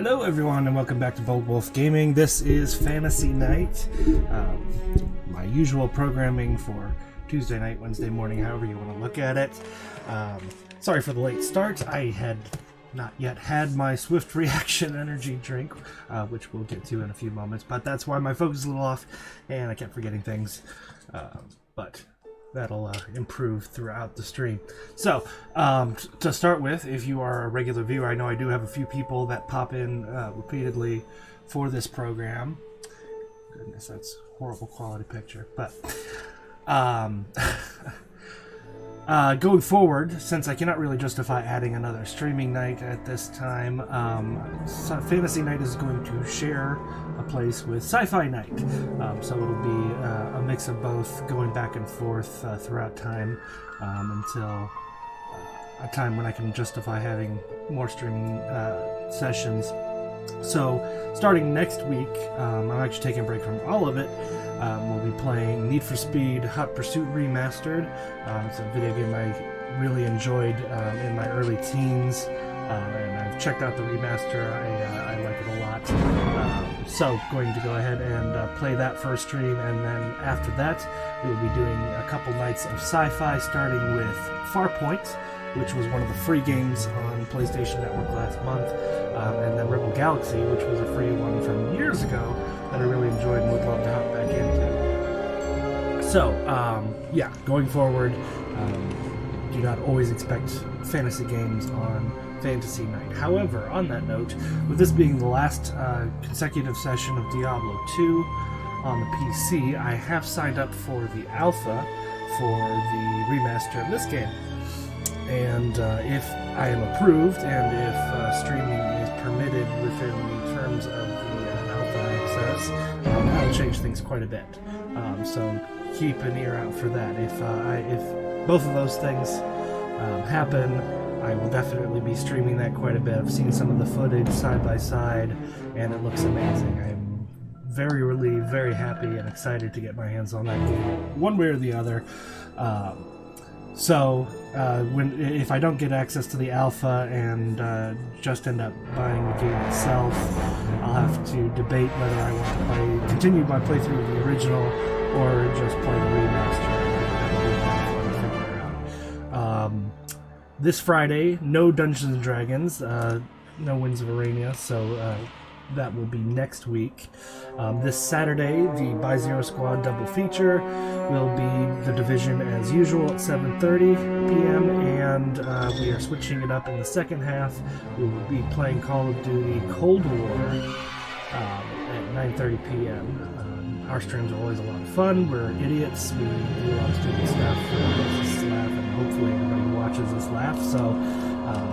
Hello everyone and welcome back to Bold Wolf Gaming. This is Fantasy Night, my usual programming for Tuesday night, Wednesday morning, however you want to look at it. Sorry for the late start. I had not yet had my Swift Reaction energy drink, which we'll get to in a few moments, but that's why my focus is a little off and I kept forgetting things, but that'll improve throughout the stream. So, to start with, if you are a regular viewer, I know I do have a few people that pop in repeatedly for this program. Goodness, that's a horrible quality picture. But going forward, since I cannot really justify adding another streaming night at this time, Fantasy Night is going to share a place with Sci-Fi Night. So it'll be a mix of both, going back and forth throughout time until a time when I can justify having more streaming sessions. So starting next week, I'm actually taking a break from all of it. We'll be playing Need for Speed Hot Pursuit Remastered. It's a video game I really enjoyed in my early teens, and I've checked out the remaster. I like it a lot. So going to go ahead and play that for a stream, and then after that we'll be doing a couple nights of sci-fi, starting with Farpoint, which was one of the free games on PlayStation Network last month, and then Rebel Galaxy, which was a free one from years ago that I really enjoyed and would love to hop back into. So, yeah, going forward, do not always expect fantasy games on Fantasy Night. However, on that note, with this being the last consecutive session of Diablo 2 on the PC, I have signed up for the alpha for the remaster of this game. And if I am approved, and if streaming is permitted within the terms of the alpha access, that'll change things quite a bit. So keep an ear out for that. If both of those things happen, I will definitely be streaming that quite a bit. I've seen some of the footage side by side, and it looks amazing. I'm very relieved, very happy, and excited to get my hands on that game, one way or the other. So, if I don't get access to the alpha and just end up buying the game itself, I'll have to debate whether I want to continue my playthrough of the original or just play the remaster. This Friday, no Dungeons & Dragons, no Winds of Arania, so that will be next week. This Saturday, the By Zero Squad double feature will be The Division as usual at 7:30 p.m. and we are switching it up in the second half. We will be playing Call of Duty Cold War at 9:30 p.m. Our streams are always a lot of fun. We're idiots. We do a lot of stupid stuff. Just laugh, and hopefully everybody who watches us laugh. So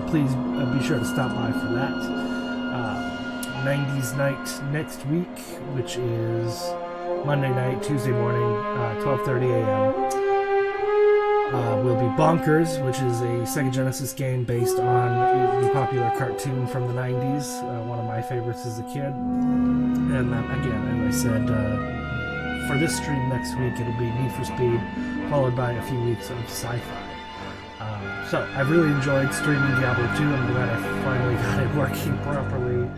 please be sure to stop by for that. 90s night next week, which is Monday night, Tuesday morning, 12:30 a.m. Will be Bonkers, which is a Sega Genesis game based on the popular cartoon from the 90s, one of my favorites as a kid. And again, as I said, for this stream next week, it'll be Need for Speed, followed by a few weeks of sci-fi. So, I've really enjoyed streaming Diablo 2. I'm glad I finally got it working properly.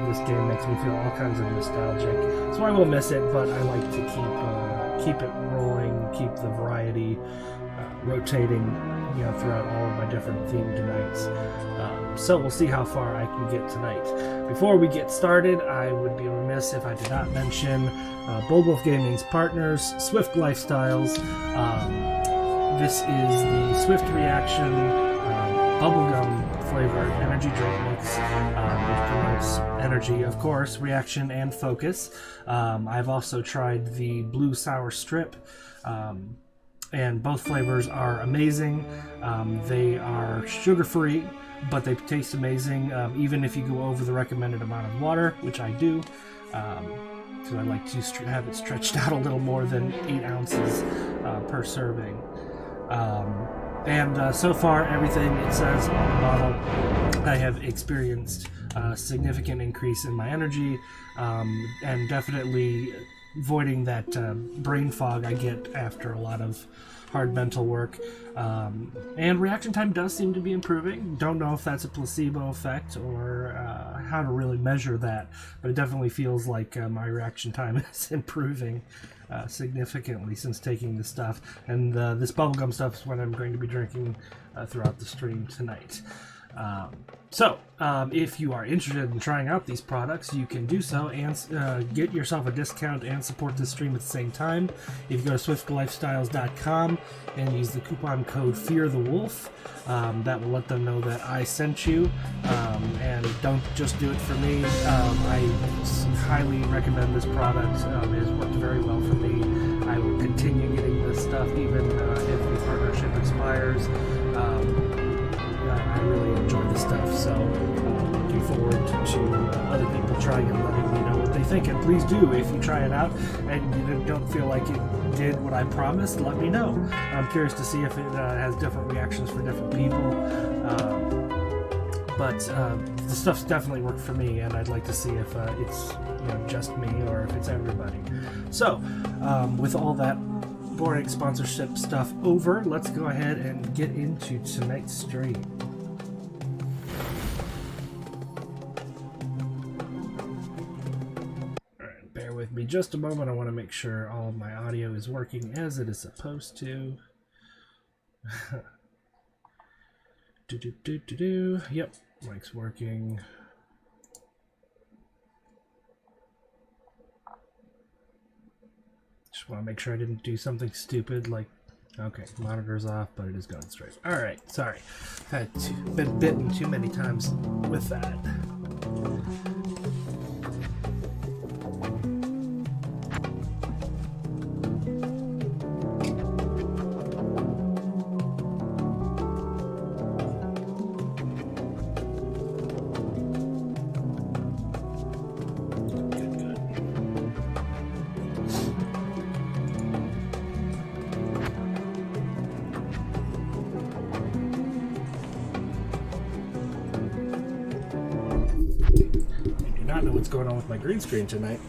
This game makes me feel all kinds of nostalgic, so I will miss it, but I like to keep it rolling, keep the variety rotating, throughout all of my different themed nights. So we'll see how far I can get tonight. Before we get started, I would be remiss if I did not mention Bold Wolf Gaming's partners, Swift Lifestyles. This is the Swift Reaction bubblegum flavored energy drink mix, which promotes energy, of course, reaction, and focus. I've also tried the Blue Sour Strip, and both flavors are amazing. They are sugar-free, but they taste amazing, even if you go over the recommended amount of water, which I do, because I like to have it stretched out a little more than 8 ounces per serving. And so far, everything it says on the bottle, I have experienced a significant increase in my energy, and definitely voiding that brain fog I get after a lot of hard mental work. And reaction time does seem to be improving. Don't know if that's a placebo effect or how to really measure that, but it definitely feels like my reaction time is improving significantly since taking the stuff. And this bubblegum stuff is what I'm going to be drinking throughout the stream tonight. So, if you are interested in trying out these products, you can do so and get yourself a discount and support this stream at the same time. If you go to swiftlifestyles.com and use the coupon code FEARTHEWOLF, that will let them know that I sent you. And don't just do it for me. I highly recommend this product. It has worked very well for me. I will continue getting this stuff even if the partnership expires. I really enjoy the stuff, so looking forward to other people trying and letting me know what they think. And please do, if you try it out and you don't feel like it did what I promised, let me know. I'm curious to see if it has different reactions for different people. But the stuff's definitely worked for me, and I'd like to see if it's just me or if it's everybody. So, with all that boring sponsorship stuff over, let's go ahead and get into tonight's stream. Alright, bear with me just a moment. I want to make sure all of my audio is working as it is supposed to. Yep, mic's working. Just want to make sure I didn't do something stupid like, okay, monitor's off, but it is going straight. Alright, sorry. I've been bitten too many times with that. Going on with my green screen tonight.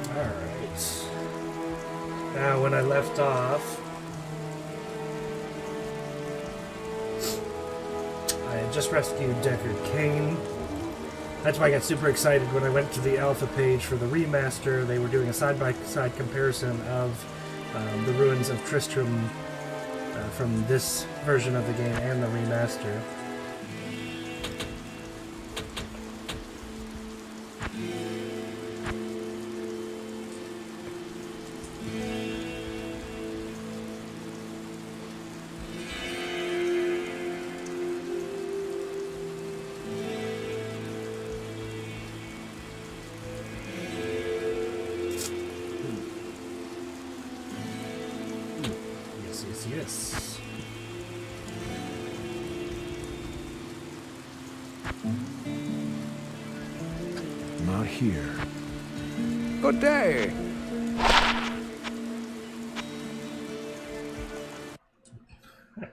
Alright. Now when I left off, I had just rescued Deckard Cain. That's why I got super excited when I went to the alpha page for the remaster. They were doing a side-by-side comparison of the ruins of Tristram from this version of the game and the remaster. Yes. Not here. Good day. I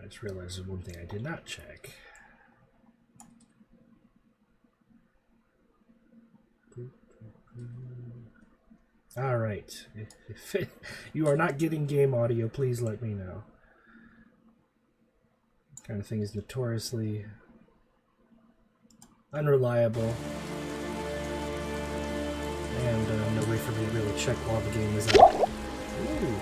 just realized there's one thing I did not check. Alright, if you are not getting game audio, please let me know. This kind of thing is notoriously unreliable. And no way for me to really check while the game is out. Ooh.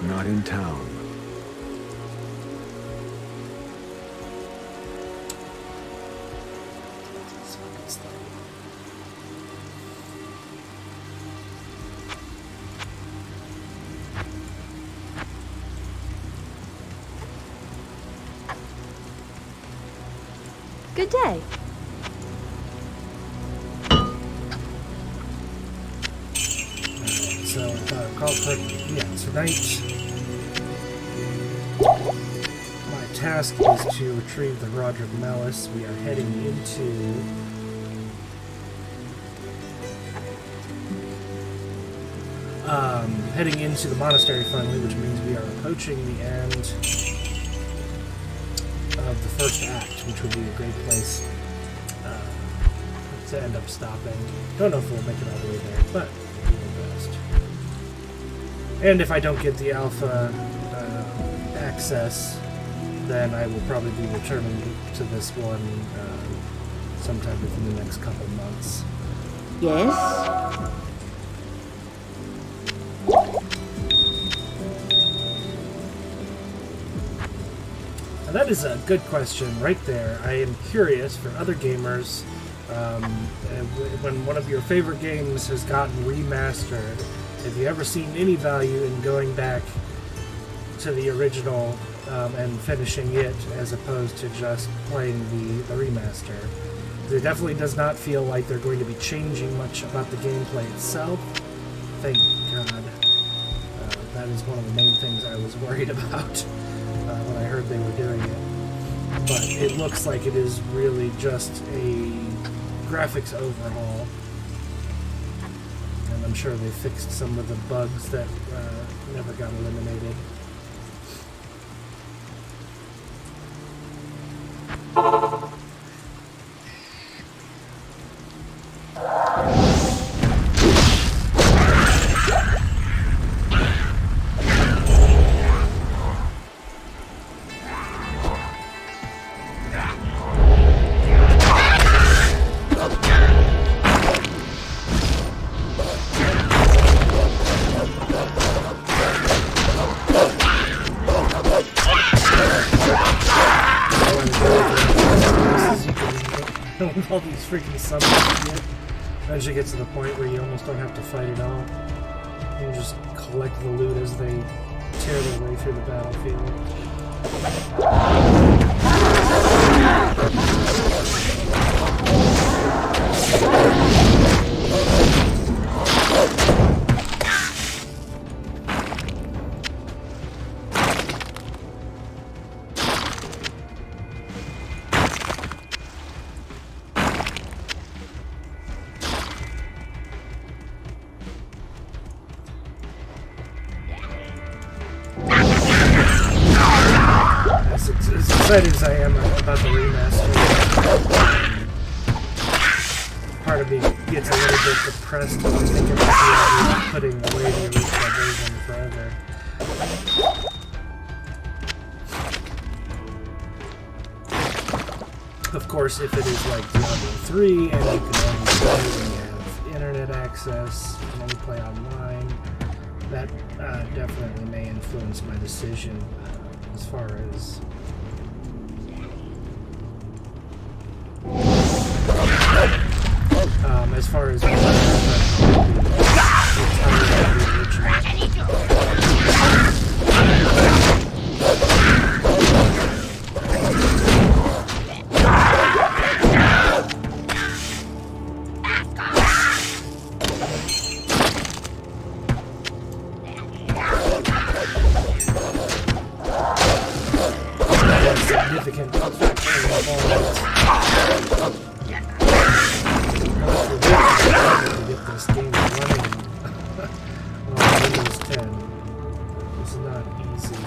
Not in town. Good day. So, call for, yeah, tonight my task is to retrieve the Roderick Malice. We are heading into heading into the monastery finally, which means we are approaching the end of the first act, which would be a great place to end up stopping. Don't know if we'll make it all the way there, but we'll do our best. And if I don't get the alpha access, then I will probably be returning to this one sometime within the next couple months. Yes? Now that is a good question right there. I am curious for other gamers, when one of your favorite games has gotten remastered, have you ever seen any value in going back to the original and finishing it as opposed to just playing the remaster? It definitely does not feel like they're going to be changing much about the gameplay itself. Thank God. That is one of the main things I was worried about when I heard they were doing it. But it looks like it is really just a graphics overhaul. And I'm sure they fixed some of the bugs that never got eliminated. All these freaking summons you get. Eventually gets to the point where you almost don't have to fight at all. You just collect the loot as they tear their way through the battlefield. As excited as I am about the remaster, part of me gets a little bit depressed when I think about the idea of putting away the original version forever. Of course, if it is like Diablo 3 and you can only play when you have internet access, you can only play online, that definitely may influence my decision as far as significant factor involved. To get this game running on Windows 10 is not easy.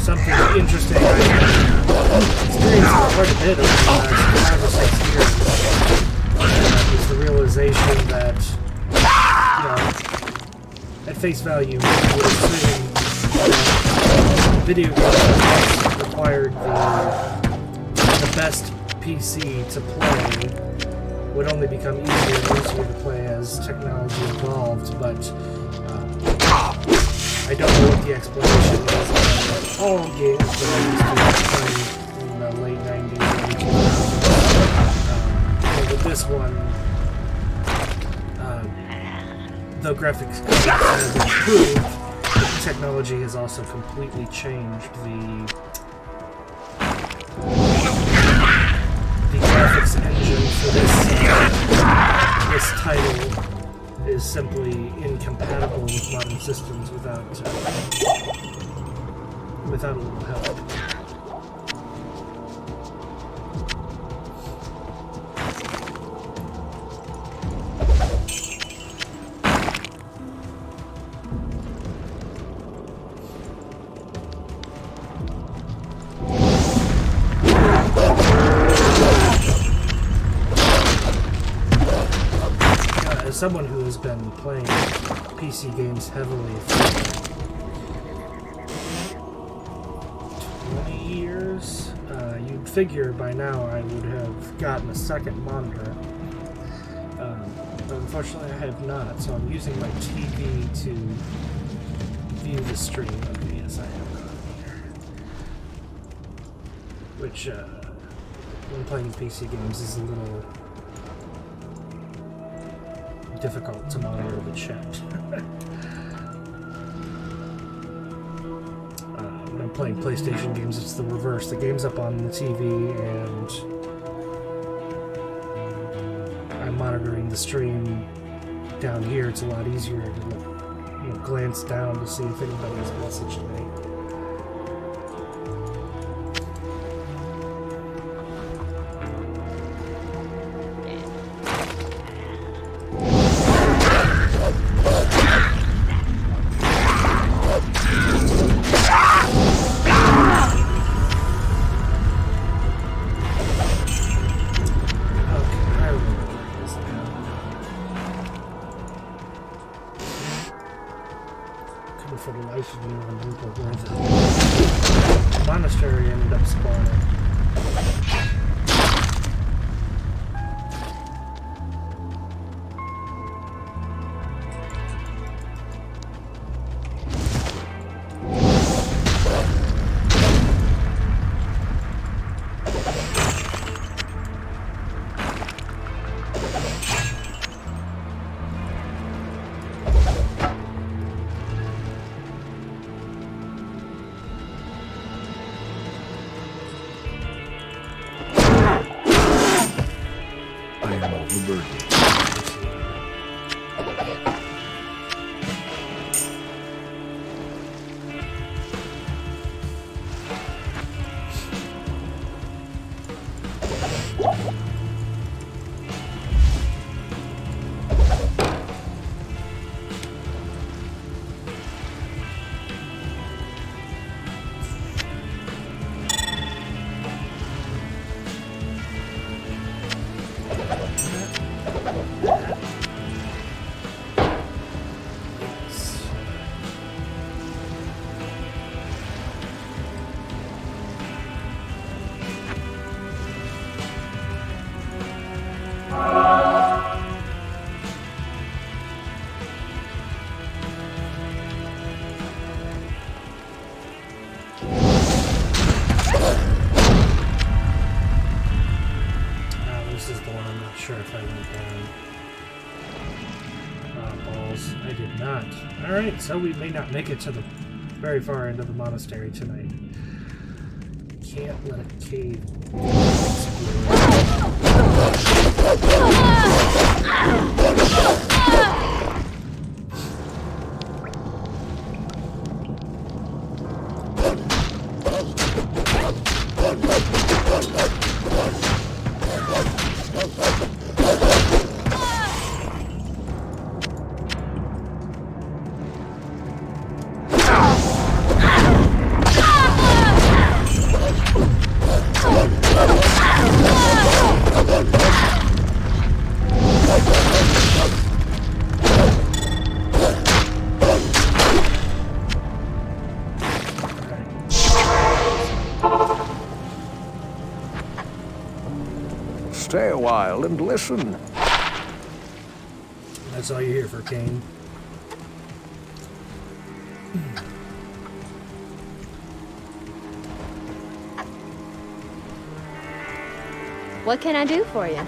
Something interesting I've experienced quite a bit over the last 5 or 6 years is the realization that, you know, at face value, you would assume video games required the best PC to play would only become easier and easier to play as technology evolved, but I don't know what the explanation is on all games that I used to play in the late 90s, early 2000s. But with this one, though graphics have improved, the technology has also completely changed the graphics engine for this title is simply incompatible with modern systems without a little help. someone who has been playing PC games heavily for 20 years, you'd figure by now I would have gotten a second monitor. But unfortunately I have not, so I'm using my TV to view the stream. Okay, yes, I have it on here. Which, when playing PC games, is a little difficult to monitor the chat. When I'm playing PlayStation games, it's the reverse. The game's up on the TV, and I'm monitoring the stream down here. It's a lot easier to look, glance down to see if anybody has messaged me. Monastery ended up spawning. So we may not make it to the very far end of the monastery tonight. Can't let a cave Stay a while and listen. That's all you're here for, Kane. What can I do for you?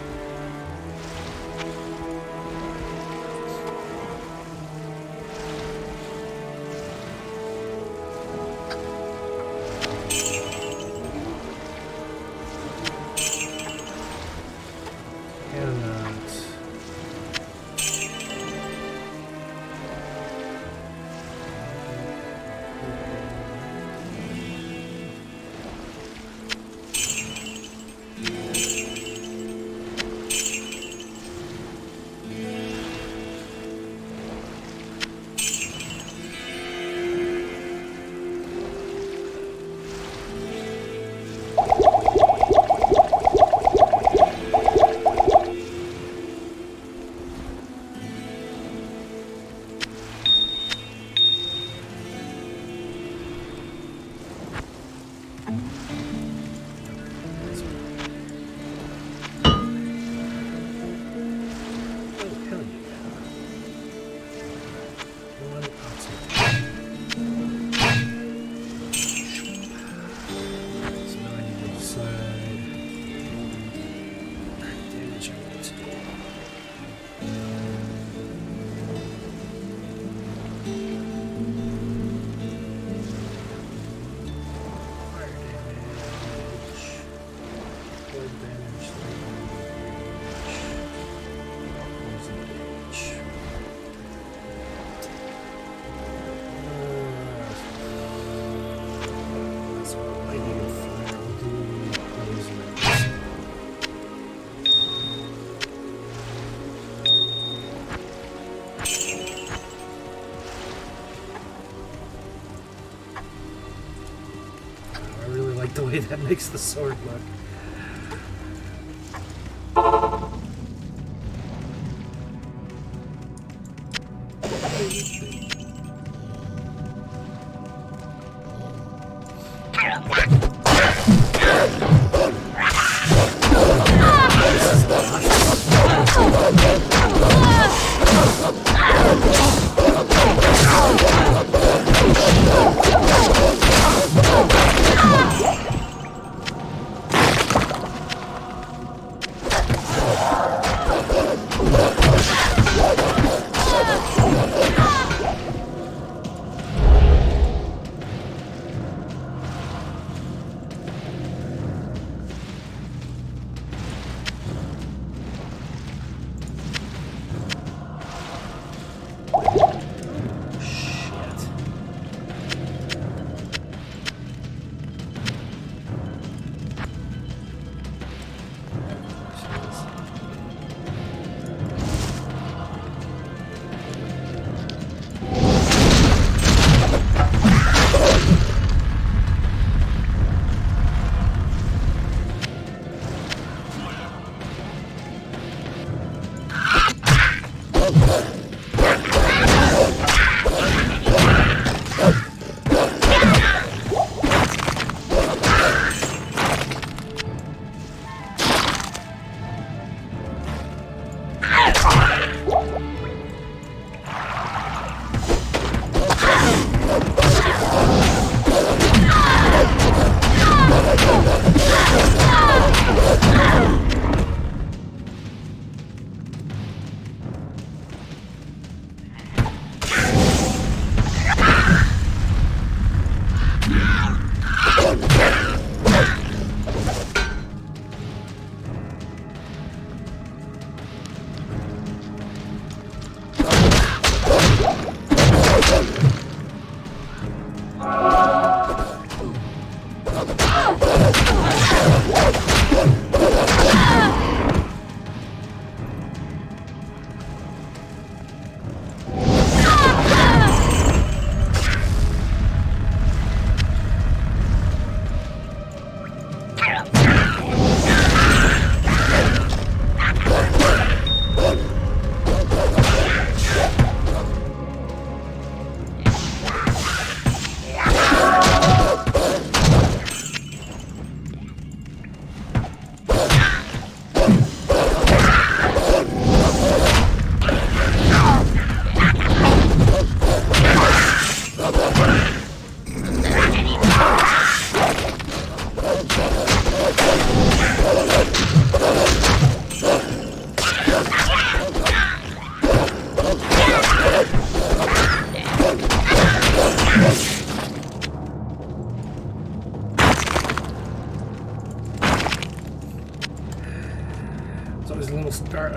the way that makes the sword look.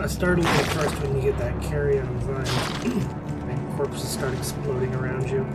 Startled at first when you get that carry on vine and corpses start exploding around you.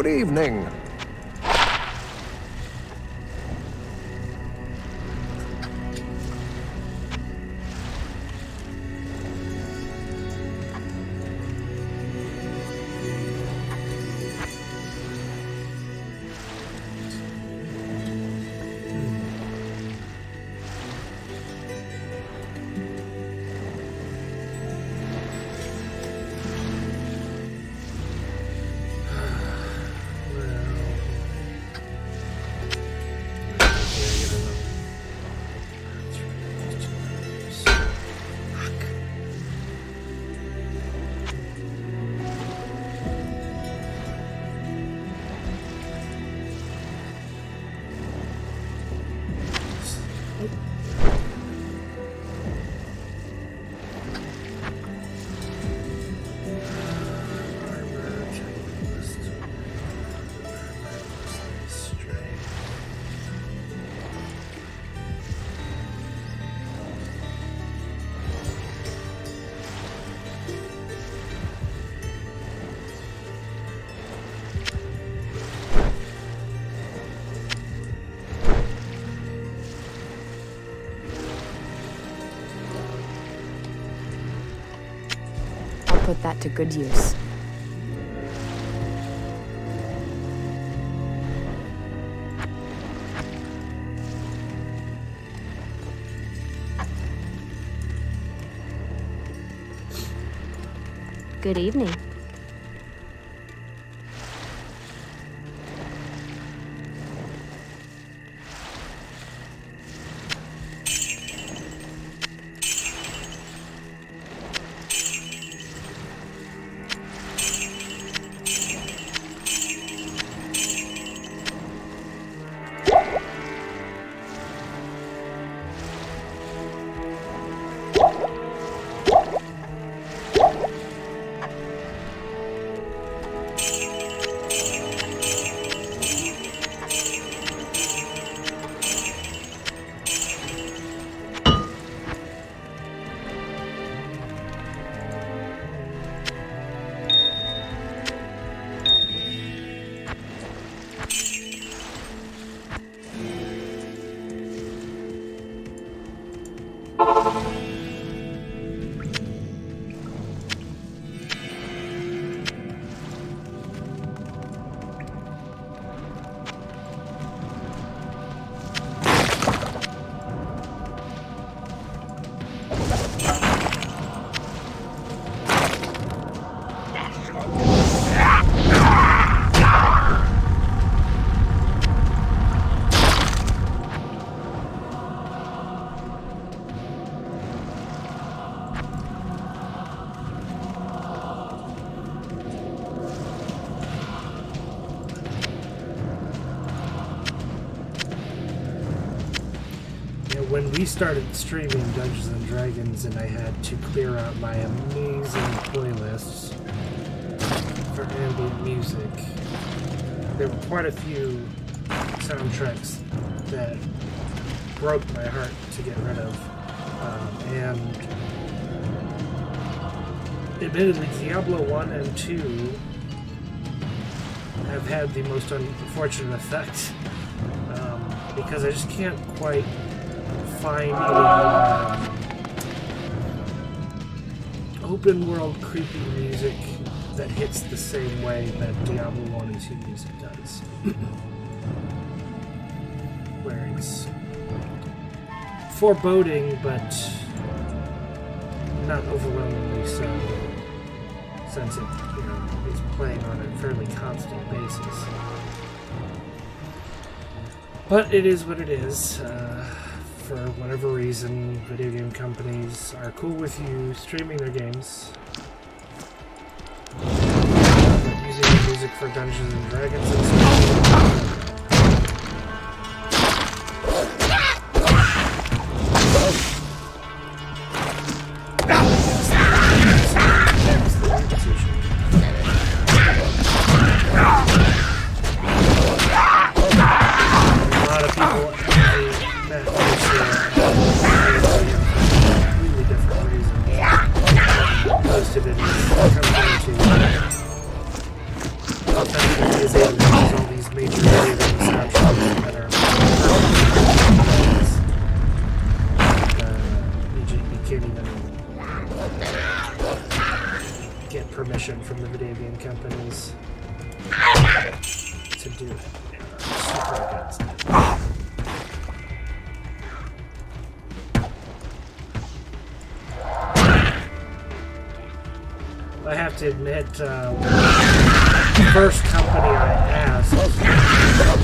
evening. Put that to good use. Good evening. When we started streaming Dungeons and Dragons and I had to clear out my amazing playlists for ambient music, there were quite a few soundtracks that broke my heart to get rid of. And admittedly, Diablo 1 and 2 have had the most unfortunate effect because I just can't quite find open world creepy music that hits the same way that Diablo 1 and 2 music does. Where it's foreboding but not overwhelmingly so, since it is playing on a fairly constant basis. But it is what it is. For whatever reason, video game companies are cool with you streaming their games, but using the music for Dungeons and Dragons and stuff. Is able I have to admit, the first company I asked kind of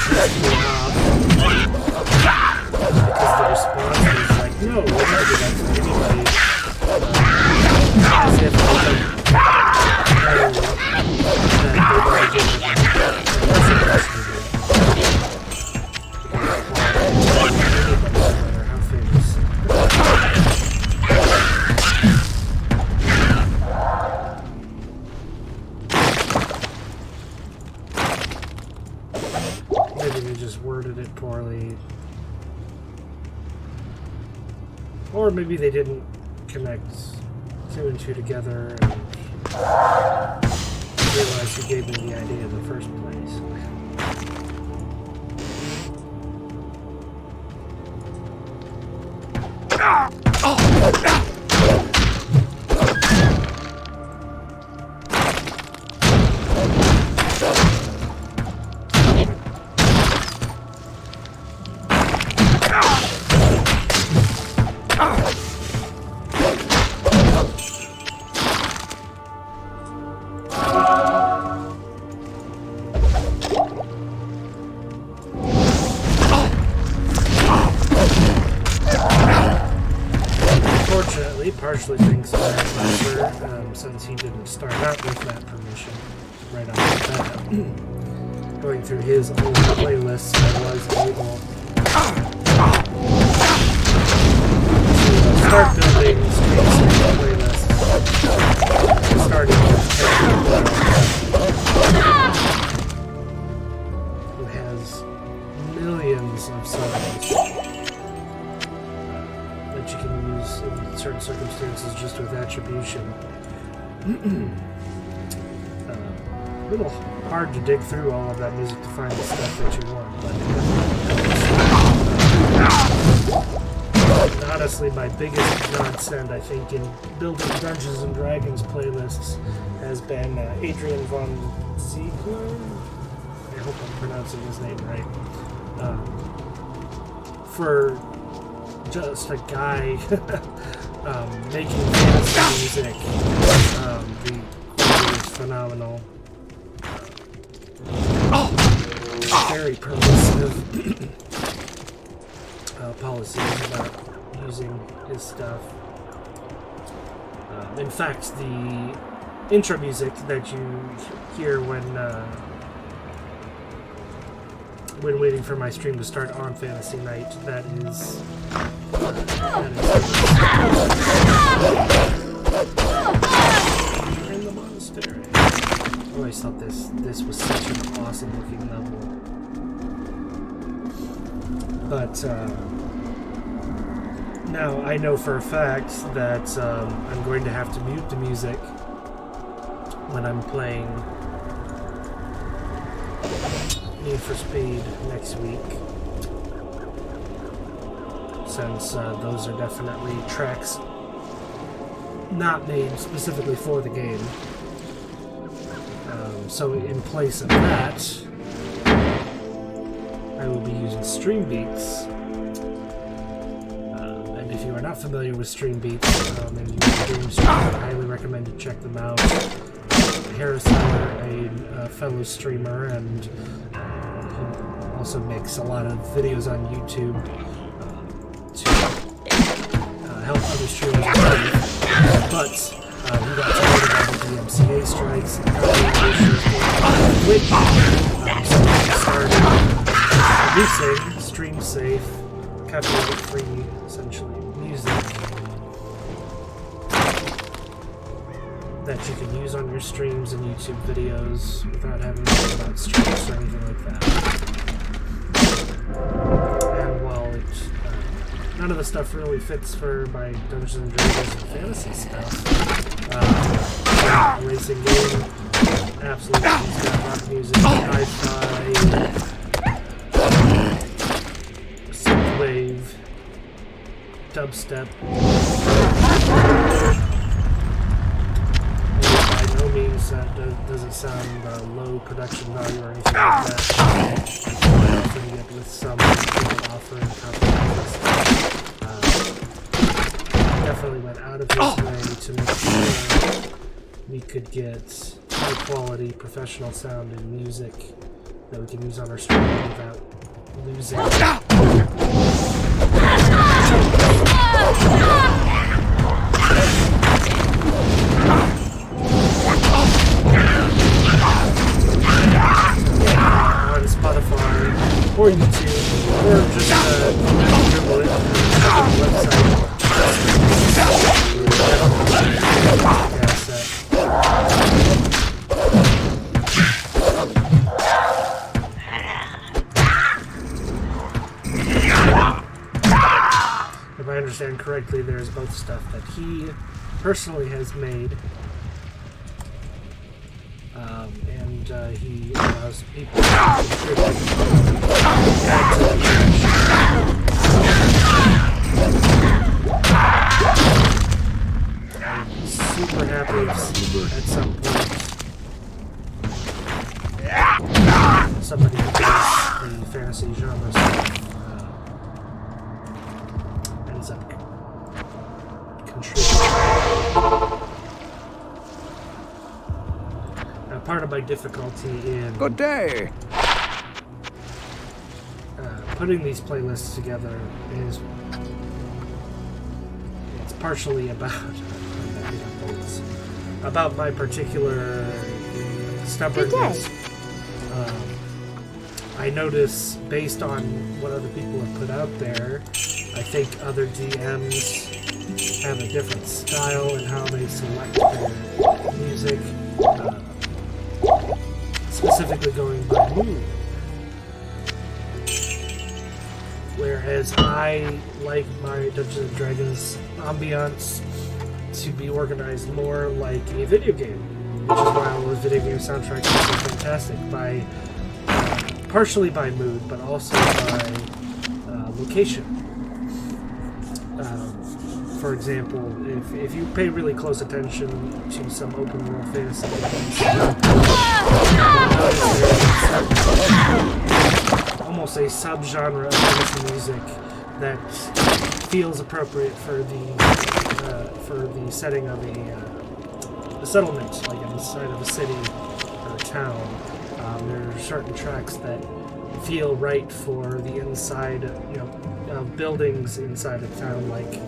pissed me off because the response was like, no, we're not going to do that to anybody. As if they don't know that they're going to give it worded it poorly, or maybe they didn't connect 2 and 2 together and realize who gave me the idea in the first place. Partially thanks to that master, since he didn't start out with that permission right off the bat. Going through his old playlists, I was able to start building streams playlists, starting with who has millions of songs that you can use in certain circumstances just with attribution. A little hard to dig through all of that music to find the stuff that you want, but honestly, my biggest godsend, I think, in building Dungeons and Dragons playlists has been Adrian von Ziegler. I hope I'm pronouncing his name right. For just a guy making fantasy music. The quality is phenomenal. Very permissive policies about using his stuff. In fact, the intro music that you hear when waiting for my stream to start on Fantasy Night, that is in the monastery. I always thought this was such an awesome looking level. But now I know for a fact that I'm going to have to mute the music when I'm playing Need for Speed next week, since those are definitely tracks not made specifically for the game. So in place of that, I will be using Stream Beats. And if you are not familiar with Stream Beats and you stream, I highly recommend you check them out. Harris Miller, a fellow streamer, and he also makes a lot of videos on YouTube to help other streamers achieve. But he got tired of all the DMCA strikes and copyright issues on Twitch, so he started producing stream-safe, copyright-free, essentially, music that you can use on your streams and YouTube videos without having to worry about strikes or anything like that. And while none of the stuff really fits for my Dungeons and Dragons and fantasy stuff, racing game, absolutely, he's got rock music, hi-fi, synthwave, dubstep. By no means does it sound low production value or anything like that. Putting it with some people offering compromises. Definitely went out of his way to make sure we could get high quality professional sound and music that we can use on our stream without losing. On Spotify or YouTube or just Google it on the website. If I understand correctly, there's both stuff that he personally has made, and he allows people to contribute. I'm super happy at some point somebody who does the fantasy genre stuff ends up contributing. Now, part of my difficulty in Good day. Putting these playlists together is it's partially about my particular stubbornness. I notice, based on what other people have put out there, I think other DMs have a different style in how they select their music, specifically going by mood. Whereas I like my Dungeons & Dragons ambiance to be organized more like a video game, which is why all those video game soundtracks are so fantastic, partially by mood, but also by location. For example, if you pay really close attention to some open world fantasy games, almost a subgenre of fantasy music that feels appropriate for the setting of a settlement, like inside of a city or a town. There are certain tracks that feel right for the inside, of buildings inside of town, like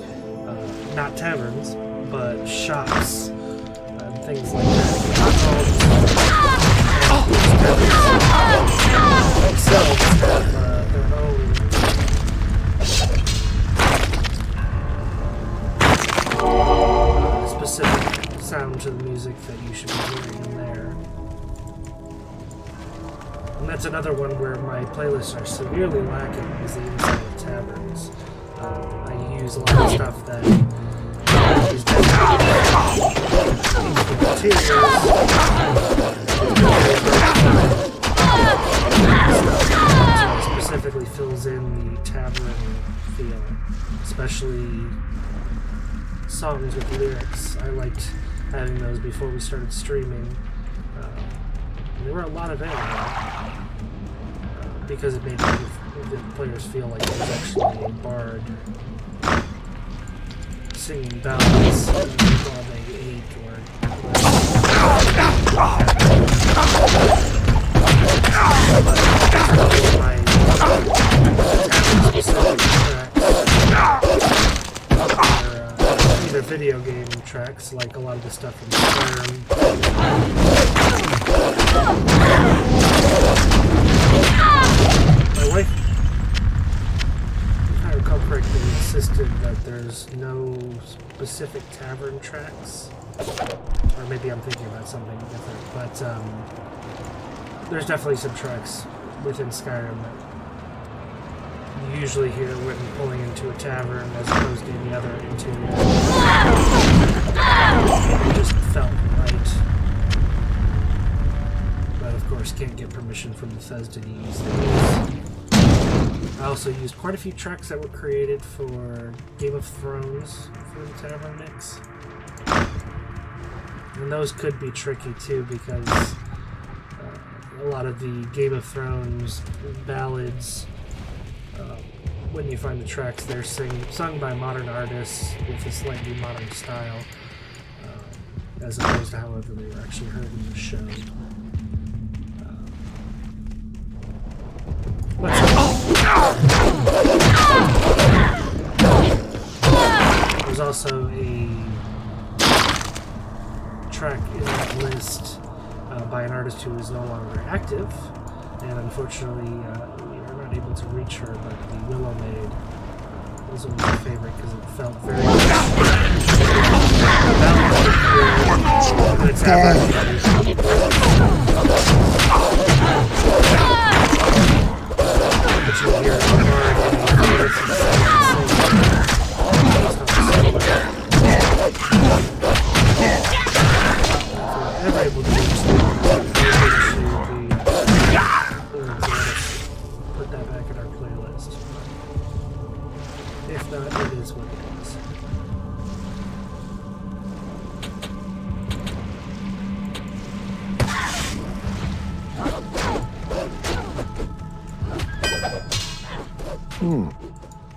not taverns, but shops and things like that. Themselves have their own specific sound to the music that you should be hearing in there. And that's another one where my playlists are severely lacking, is the inside of taverns. I use a lot of stuff that is specifically fills in the tavern feel, especially songs with lyrics. I liked having those before we started streaming. There were a lot of it because it made the players feel like there was actually a bard singing ballads while they ate or either video game tracks, like a lot of the stuff from Skyrim. My wife, if I recall correctly, insisted that there's no specific tavern tracks. Or maybe I'm thinking about something different, but there's definitely some tracks within Skyrim that you usually hear when pulling into a tavern as opposed to any other interior. It just felt right. But of course can't get permission from Bethesda to use those. I also used quite a few tracks that were created for Game of Thrones for the tavern mix. And those could be tricky too, because a lot of the Game of Thrones ballads, when you find the tracks, they're sung by modern artists with a slightly modern style, as opposed to however they were actually heard in the show. There's also a track in that list by an artist who is no longer active, and unfortunately we are not able to reach her, but the Willow Maid was always my favorite because it felt very put that back in our playlist. If not, it is what it is.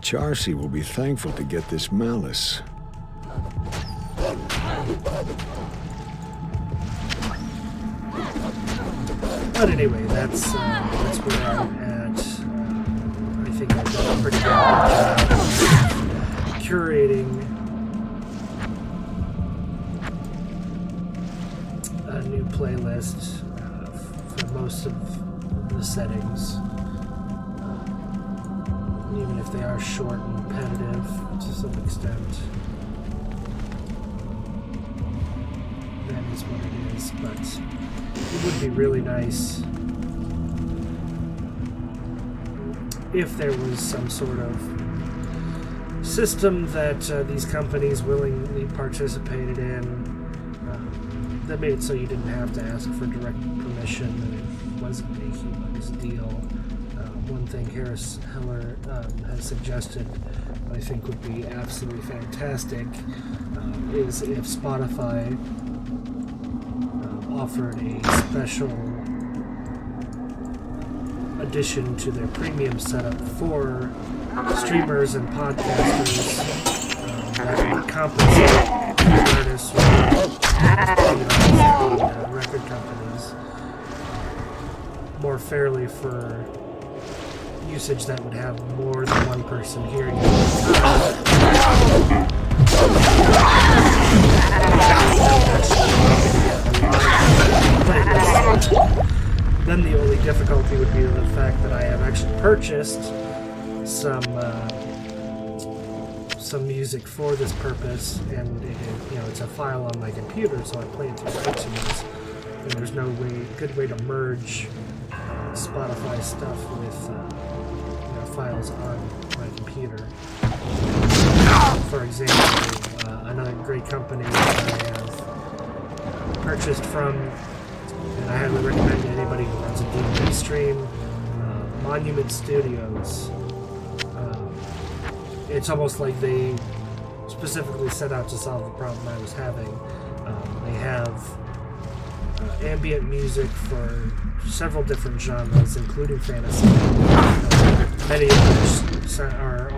Charcy will be thankful to get this malice. But anyway, that's where I'm at. I think I've done a pretty good job curating a new playlist for most of the settings. Even if they are short and repetitive to some extent. That is what it is, but it would be really nice if there was some sort of system that these companies willingly participated in that made it so you didn't have to ask for direct permission and it wasn't a humongous deal. One thing Harris Heller has suggested I think would be absolutely fantastic is if Spotify offered a special addition to their premium setup for streamers and podcasters that would compensate artists or record companies more fairly for usage that would have more than one person hearing it. Then the only difficulty would be the fact that I have actually purchased some music for this purpose, and it's a file on my computer, so I play it through iTunes, and there's no good way to merge Spotify stuff with files on my computer. For example, another great company that I have purchased from, and I highly recommend to anybody who runs a D&D stream, Monument Studios. It's almost like they specifically set out to solve the problem I was having. They have ambient music for several different genres, including fantasy. Many of which are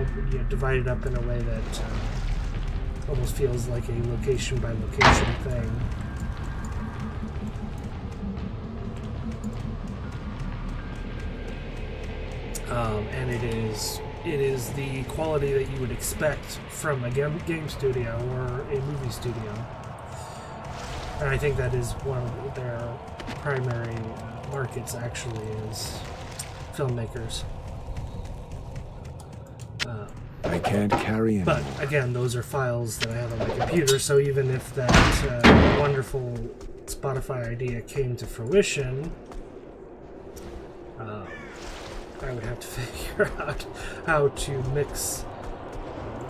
divided up in a way that almost feels like a location by location thing. And it is the quality that you would expect from a game studio or a movie studio. And I think that is one of their primary markets, actually, is filmmakers. I can't carry it. But again, those are files that I have on my computer, so even if that wonderful Spotify idea came to fruition, I would have to figure out how to mix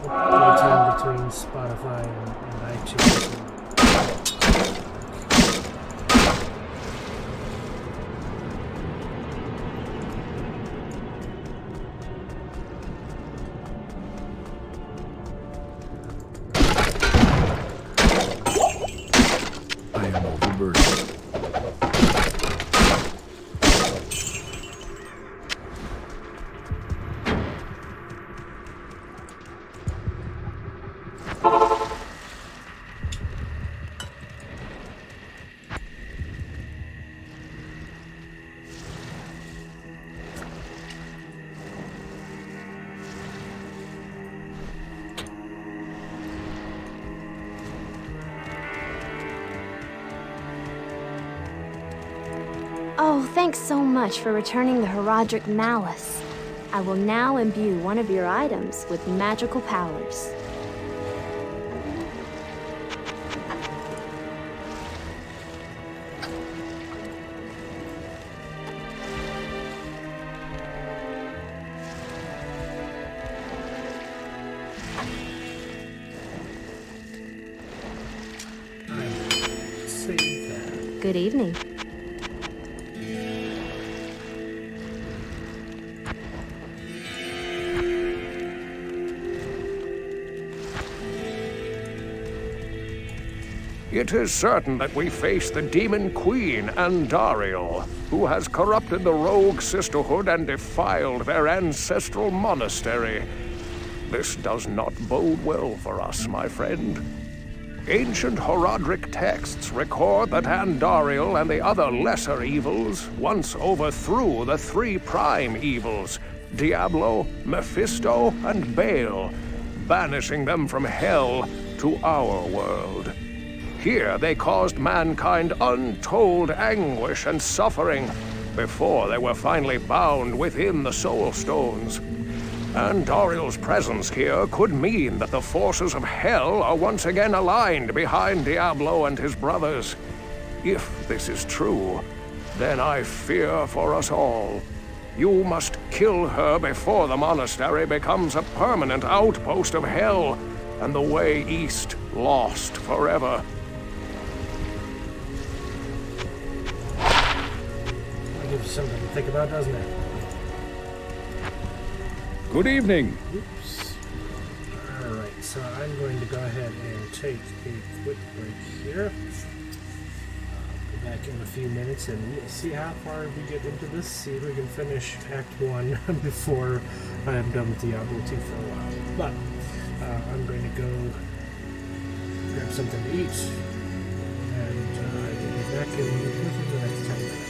the time between Spotify and iTunes. Thanks so much for returning the Herodric Malice. I will now imbue one of your items with magical powers. Save that. Good evening. It is certain that we face the Demon Queen, Andariel, who has corrupted the Rogue Sisterhood and defiled their ancestral monastery. This does not bode well for us, my friend. Ancient Herodric texts record that Andariel and the other lesser evils once overthrew the three prime evils, Diablo, Mephisto, and Baal, banishing them from hell to our world. Here they caused mankind untold anguish and suffering before they were finally bound within the Soul Stones. Andariel's presence here could mean that the forces of hell are once again aligned behind Diablo and his brothers. If this is true, then I fear for us all. You must kill her before the monastery becomes a permanent outpost of hell, and the way east lost forever. That gives you something to think about, doesn't it? Good evening. Oops. Alright, so I'm going to go ahead and take a quick break here. Be back in a few minutes and we'll see how far we get into this. See if we can finish Act 1 before I am done with Diablo 2 for a while. But I'm going to go grab something to eat. And I will be back in within the next 10 minutes.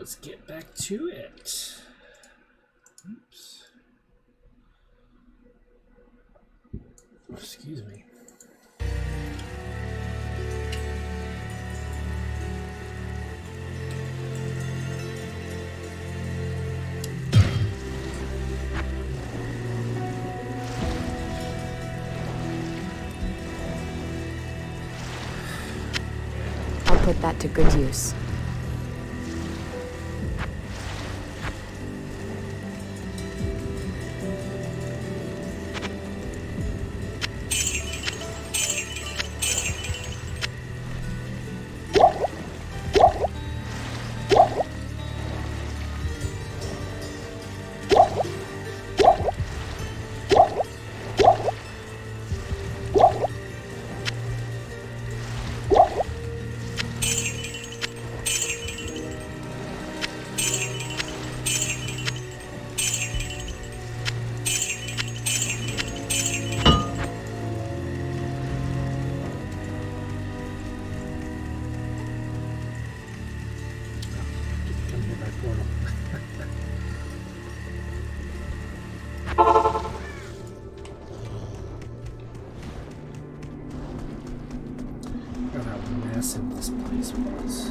let's get back to it. Oops. Excuse me. I'll put that to good use. This place was.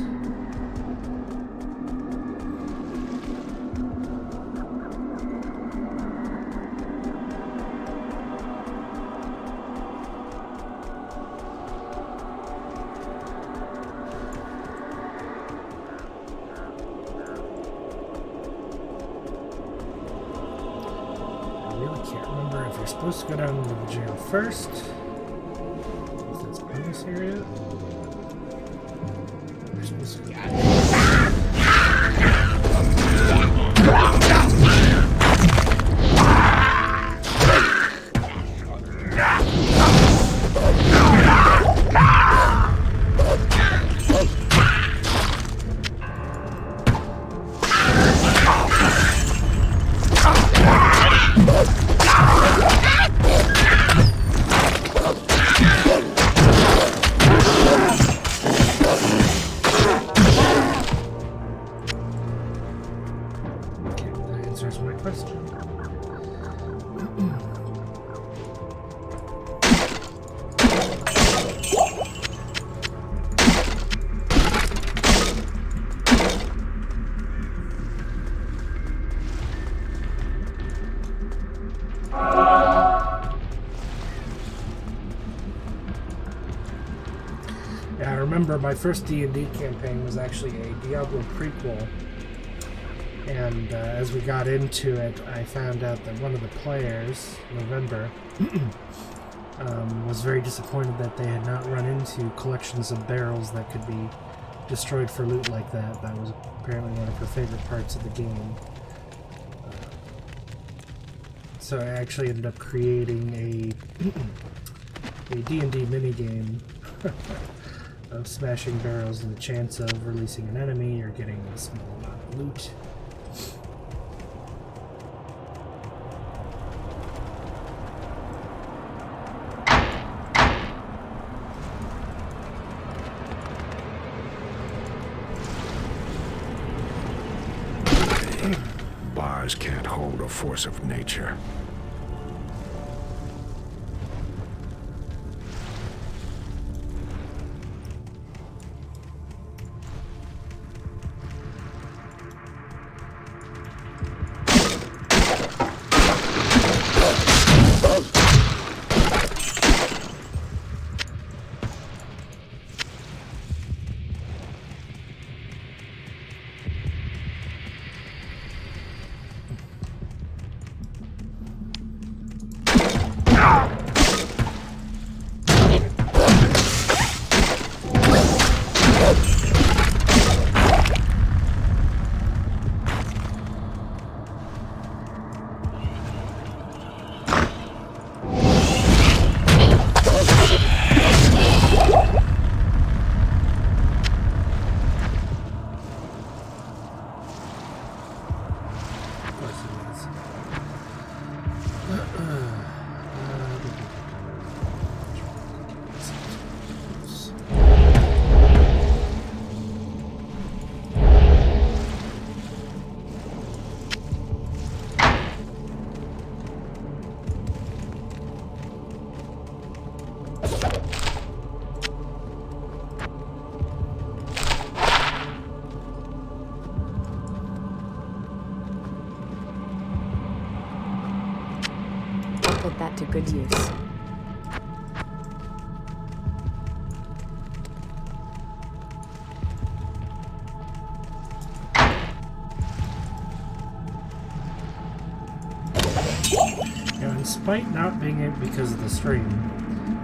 I really can't remember if you're supposed to go down into the jail first. If that's bonus area. My first D&D campaign was actually a Diablo prequel, and as we got into it, I found out that one of the players, November, was very disappointed that they had not run into collections of barrels that could be destroyed for loot like that. That was apparently one of her favorite parts of the game. So I actually ended up creating a D&D minigame of smashing barrels and the chance of releasing an enemy or getting a small amount of loot. Bars can't hold a force of nature. put that to good use. Despite not being able, because of the stream,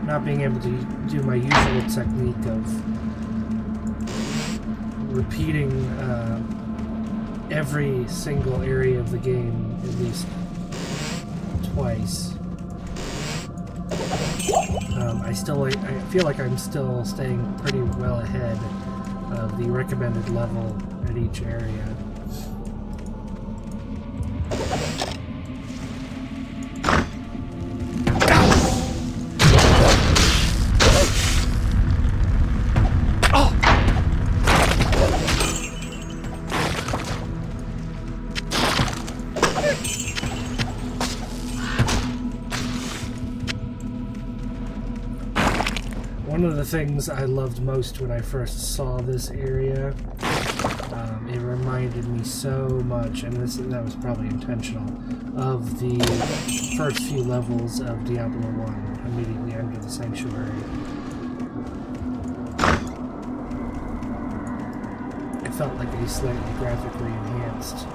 not being able to do my usual technique of repeating every single area of the game at least twice, I feel like I'm still staying pretty well ahead of the recommended level at each area. One of the things I loved most when I first saw this area, it reminded me so much, and that was probably intentional, of the first few levels of Diablo 1, immediately under the Sanctuary. It felt like a slightly graphically enhanced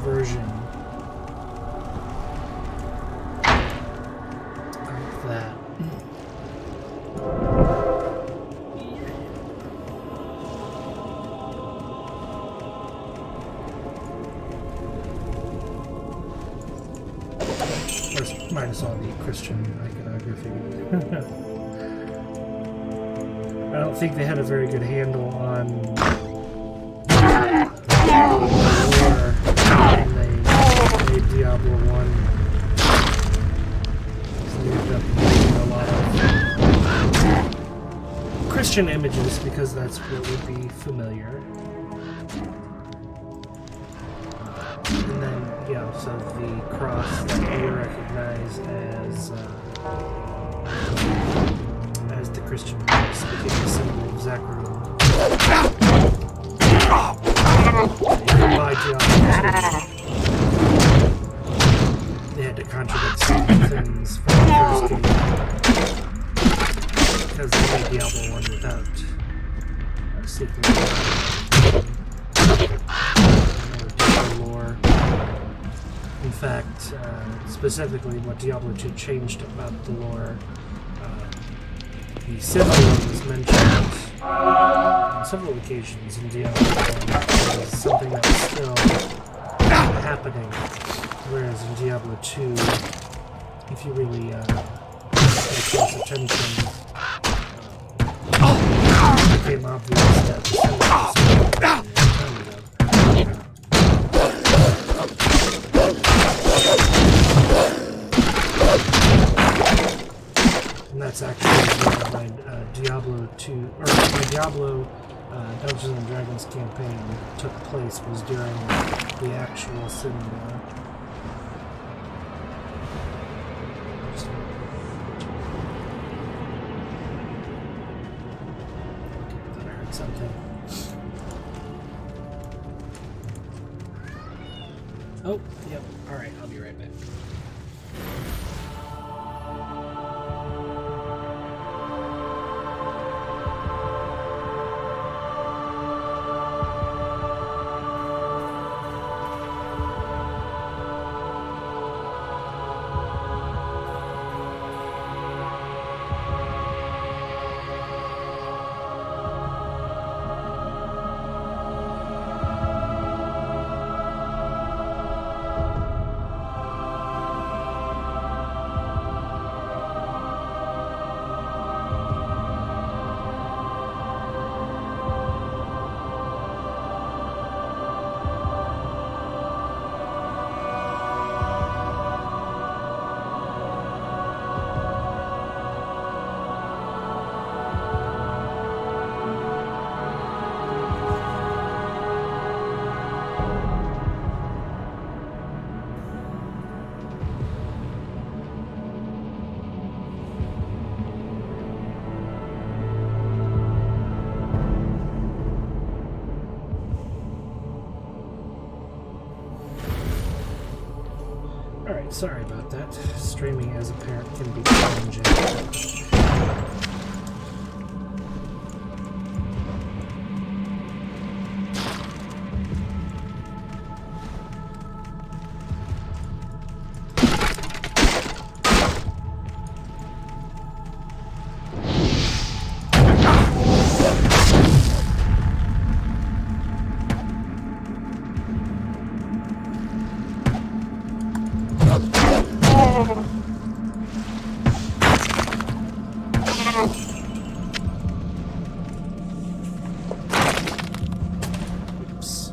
version of that. Minus all the Christian iconography. I don't think they had a very good handle on lore when they made Diablo 1. So they ended up making a lot of Christian images because that's what would be familiar. And then, so the cross that we recognize as the Christian cross became the symbol of Zechariah. By Diablo 2, they had to contradict some things from the first game because they made Diablo 1 without seeking lore. In fact, specifically what Diablo 2 changed about the lore, the Scifi was mentioned on several occasions in Diablo 1 as something that was still happening, whereas in Diablo 2, if you really pay close attention, it became obvious that the Scifi and that's actually where my Diablo 2, or my Diablo Dungeons and Dragons campaign took place, was during the actual cinema. I thought I heard something. Oh, yep. Alright, I'll be right back. Alright, sorry about that. Streaming as a parent can be challenging. Oops.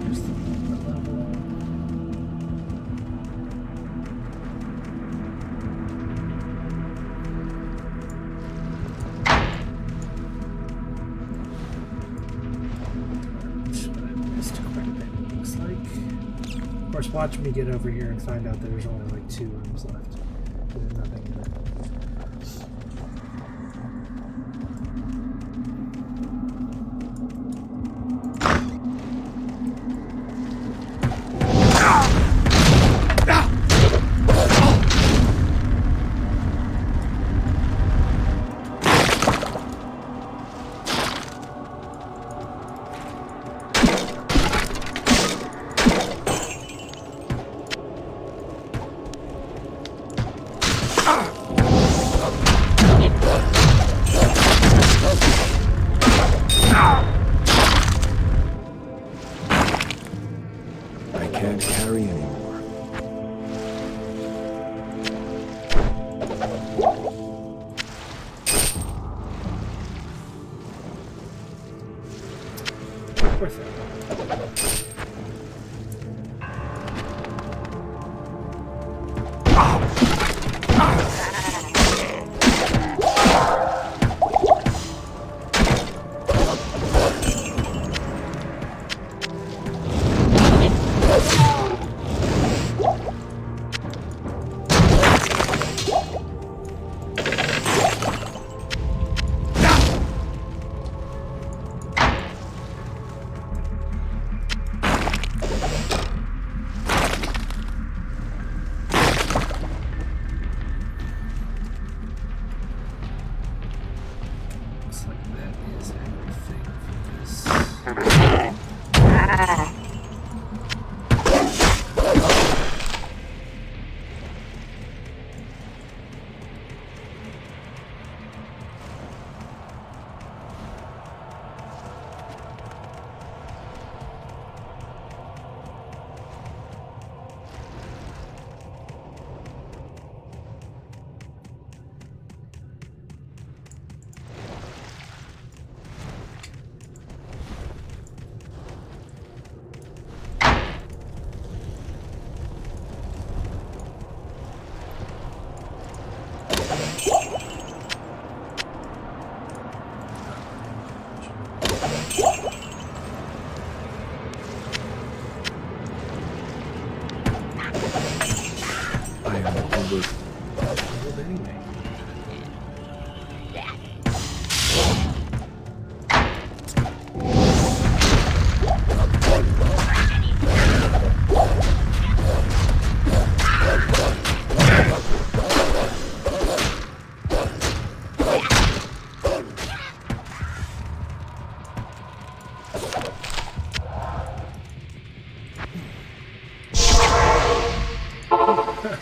There's the level. But I missed quite a bit, it looks like. Of course, watch me get over here and find out that there's only like 2 rooms left. There's nothing in it. I can't carry anymore. Worth it. Looks like that is everything for this. I am over. Well, anyway.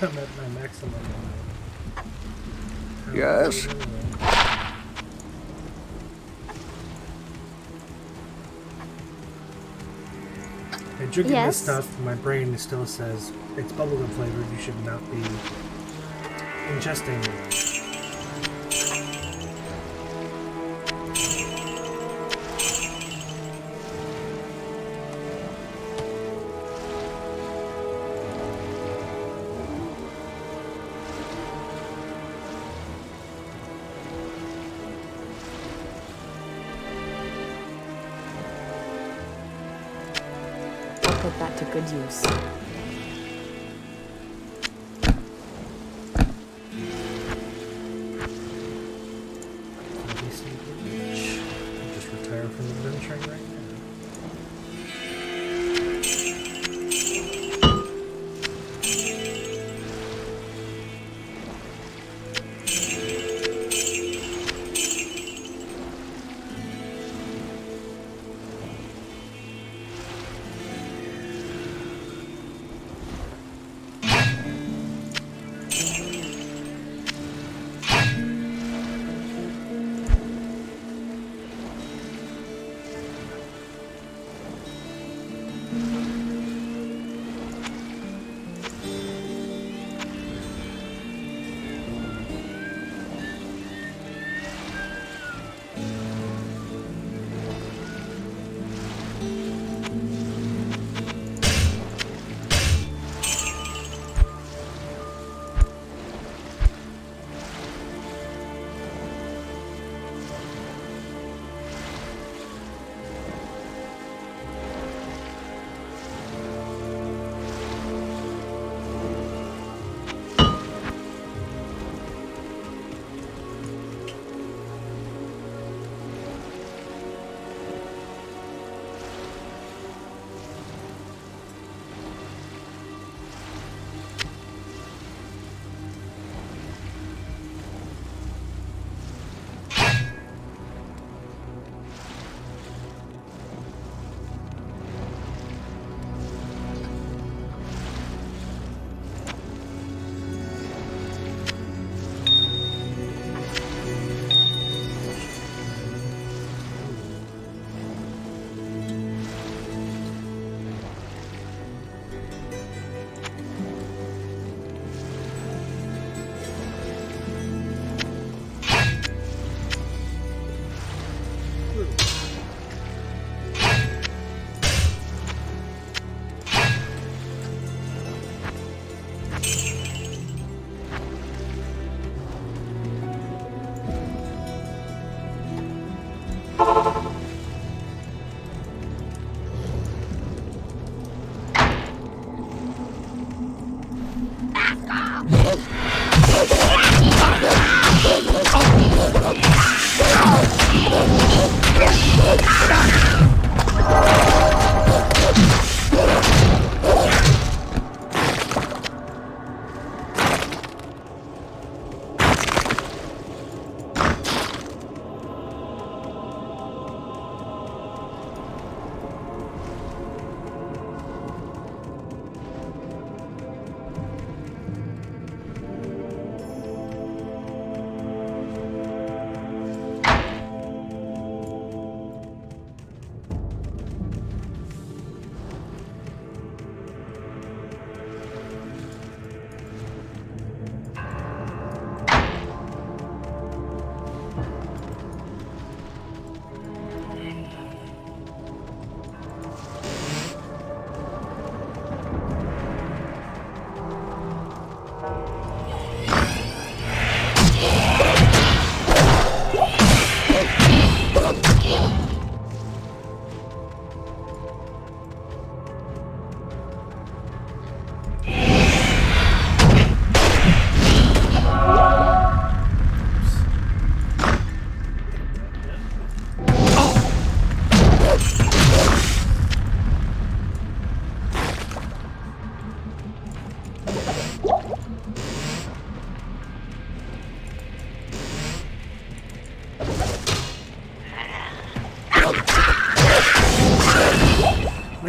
I'm at my maximum. Yes? And drinking Yes? this stuff, my brain still says it's bubblegum flavored. You should not be ingesting it. Put that to good use.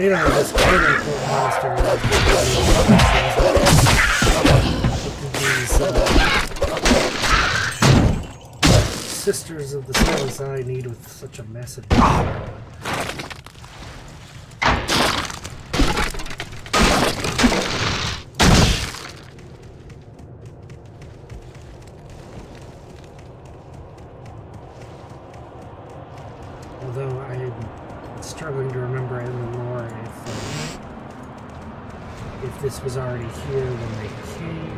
You know, this quote-unquote monastery these sisters of the Silence Eye need with such a massive although I'm struggling to remember in the lore if this was already here when they came.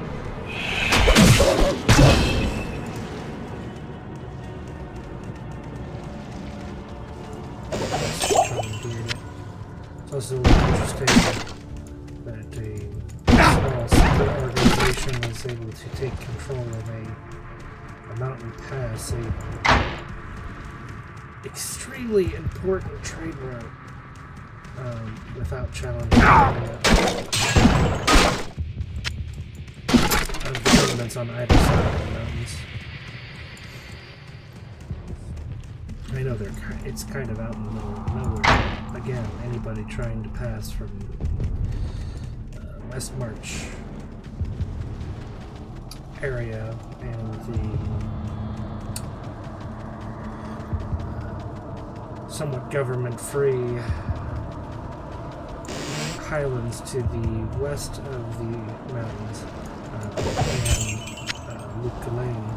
It's also interesting that a small secret organization was able to take control of a mountain pass, a extremely important trade route, without challenging the governments on either side of the mountains. I know it's kind of out in the middle of nowhere. Again, anybody trying to pass from West March area and the somewhat government-free highlands to the west of the mountains and Luke Lane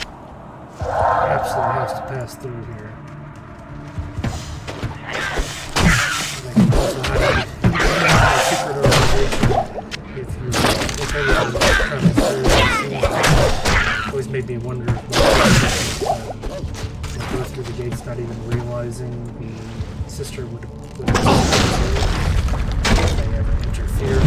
absolutely has to pass through here. They can also have a secret organization if anyone travels through the scene. Always made me wonder if go through the gates not even realizing the sister would if they ever interfered.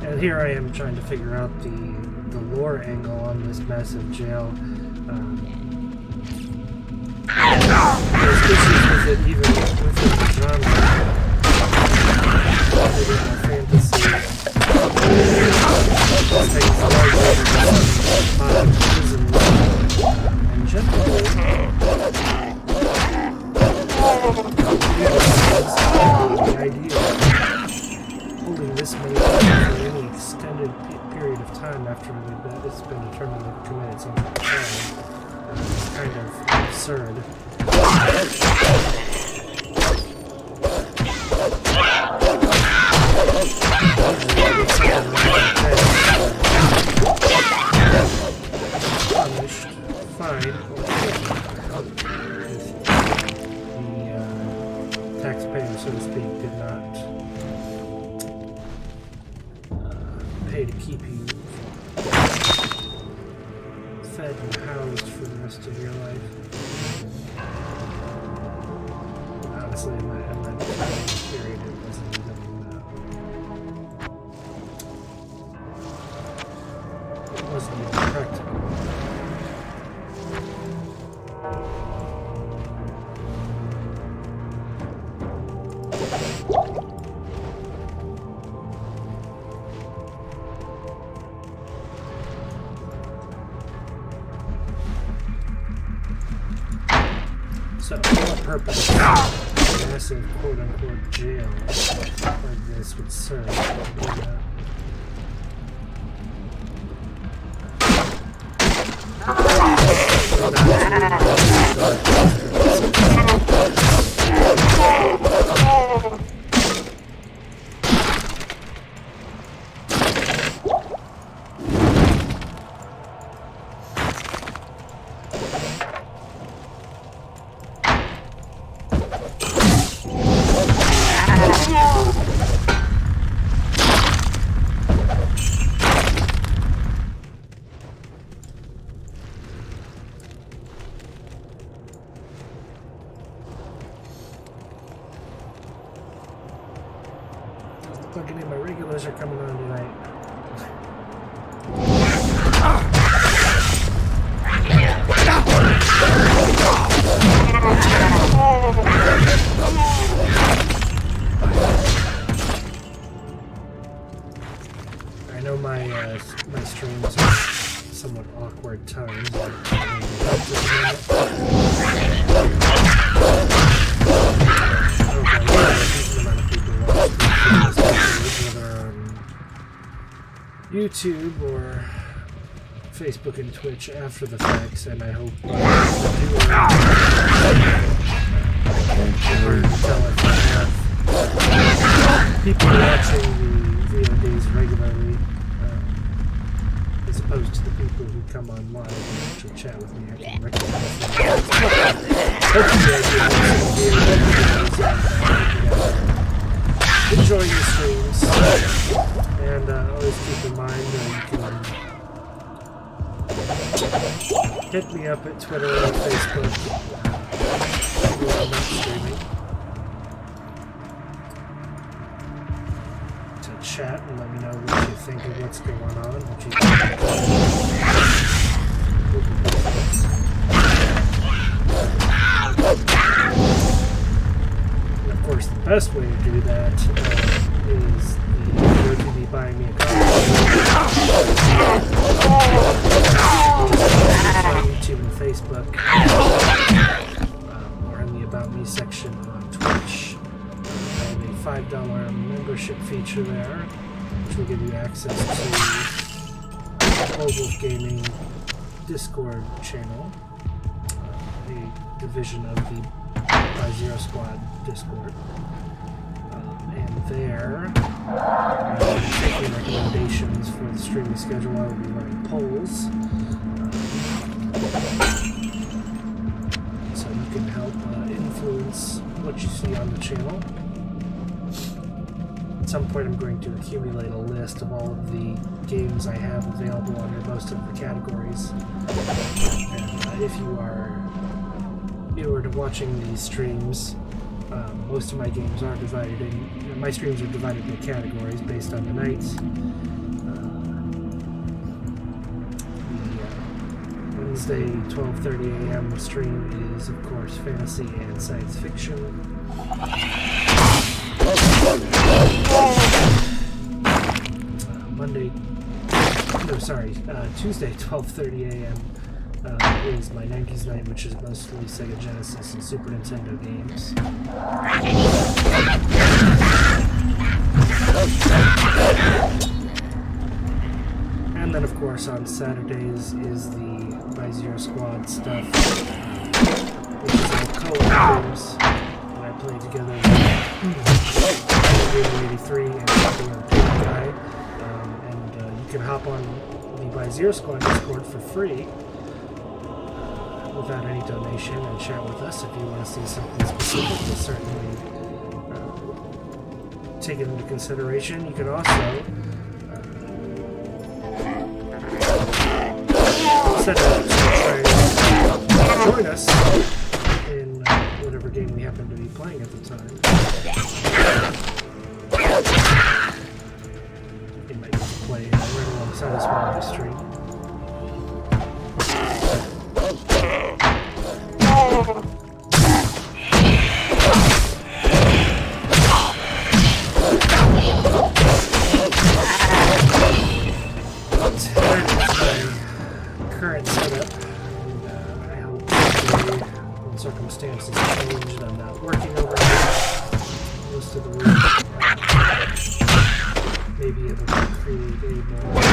And here I am trying to figure out the lore angle on this massive jail. There's issues with it even within the genre. things larger than mods and generally the idea of holding this many people for any extended period of time after it's been determined they've committed some crime is kind of absurd. Punished, fined, or the taxpayer, so to speak, did not pay to keep you fed and housed for the rest of your life. Honestly, in that period, it wasn't even practical. So, for what purpose a massive quote-unquote jail like this would serve? Plugging in my regulars are coming on tonight. I know my streams are somewhat awkward times. YouTube or Facebook and Twitch after the facts, and I hope I have people watching the VODs regularly, as opposed to the people who come on live and actually chat with me. I can recognize them. Enjoy your streams. And always keep in mind that you can hit me up at Twitter or Facebook when I'm not streaming to chat and let me know what you think of what's going on, what you and of course, the best way to do that is go to the Buy Me a Coffee on YouTube and Facebook, or in the About Me section on Twitch. I have a $5 membership feature there, which will give you access to Mobile Gaming Discord channel, a division of the By Zero Squad Discord. And there, taking recommendations for the streaming schedule, I will be running polls. So you can help influence what you see on the channel. At some point I'm going to accumulate a list of all of the games I have available under most of the categories. And if you are newer to watching these streams, most of my games are divided in, my streams are divided into categories based on the nights. The Wednesday 12:30 a.m. stream is, of course, fantasy and science fiction. Monday, no, Tuesday, 12:30 a.m. Is my 90s night, which is mostly Sega Genesis and Super Nintendo games. And then, of course, on Saturdays is the By Zero Squad stuff, which is all co-op games that I play together with 83 and the guy. And you can hop on the By Zero Squad Discord for free without any donation and share with us if you want to see something specific. We'll certainly take it into consideration. You can also set up to join us in whatever game we happen to be playing at the time. You might get to play right alongside us while on the stream. Current setup, and I hope when circumstances change and I'm not working over most of the week, maybe able to create a more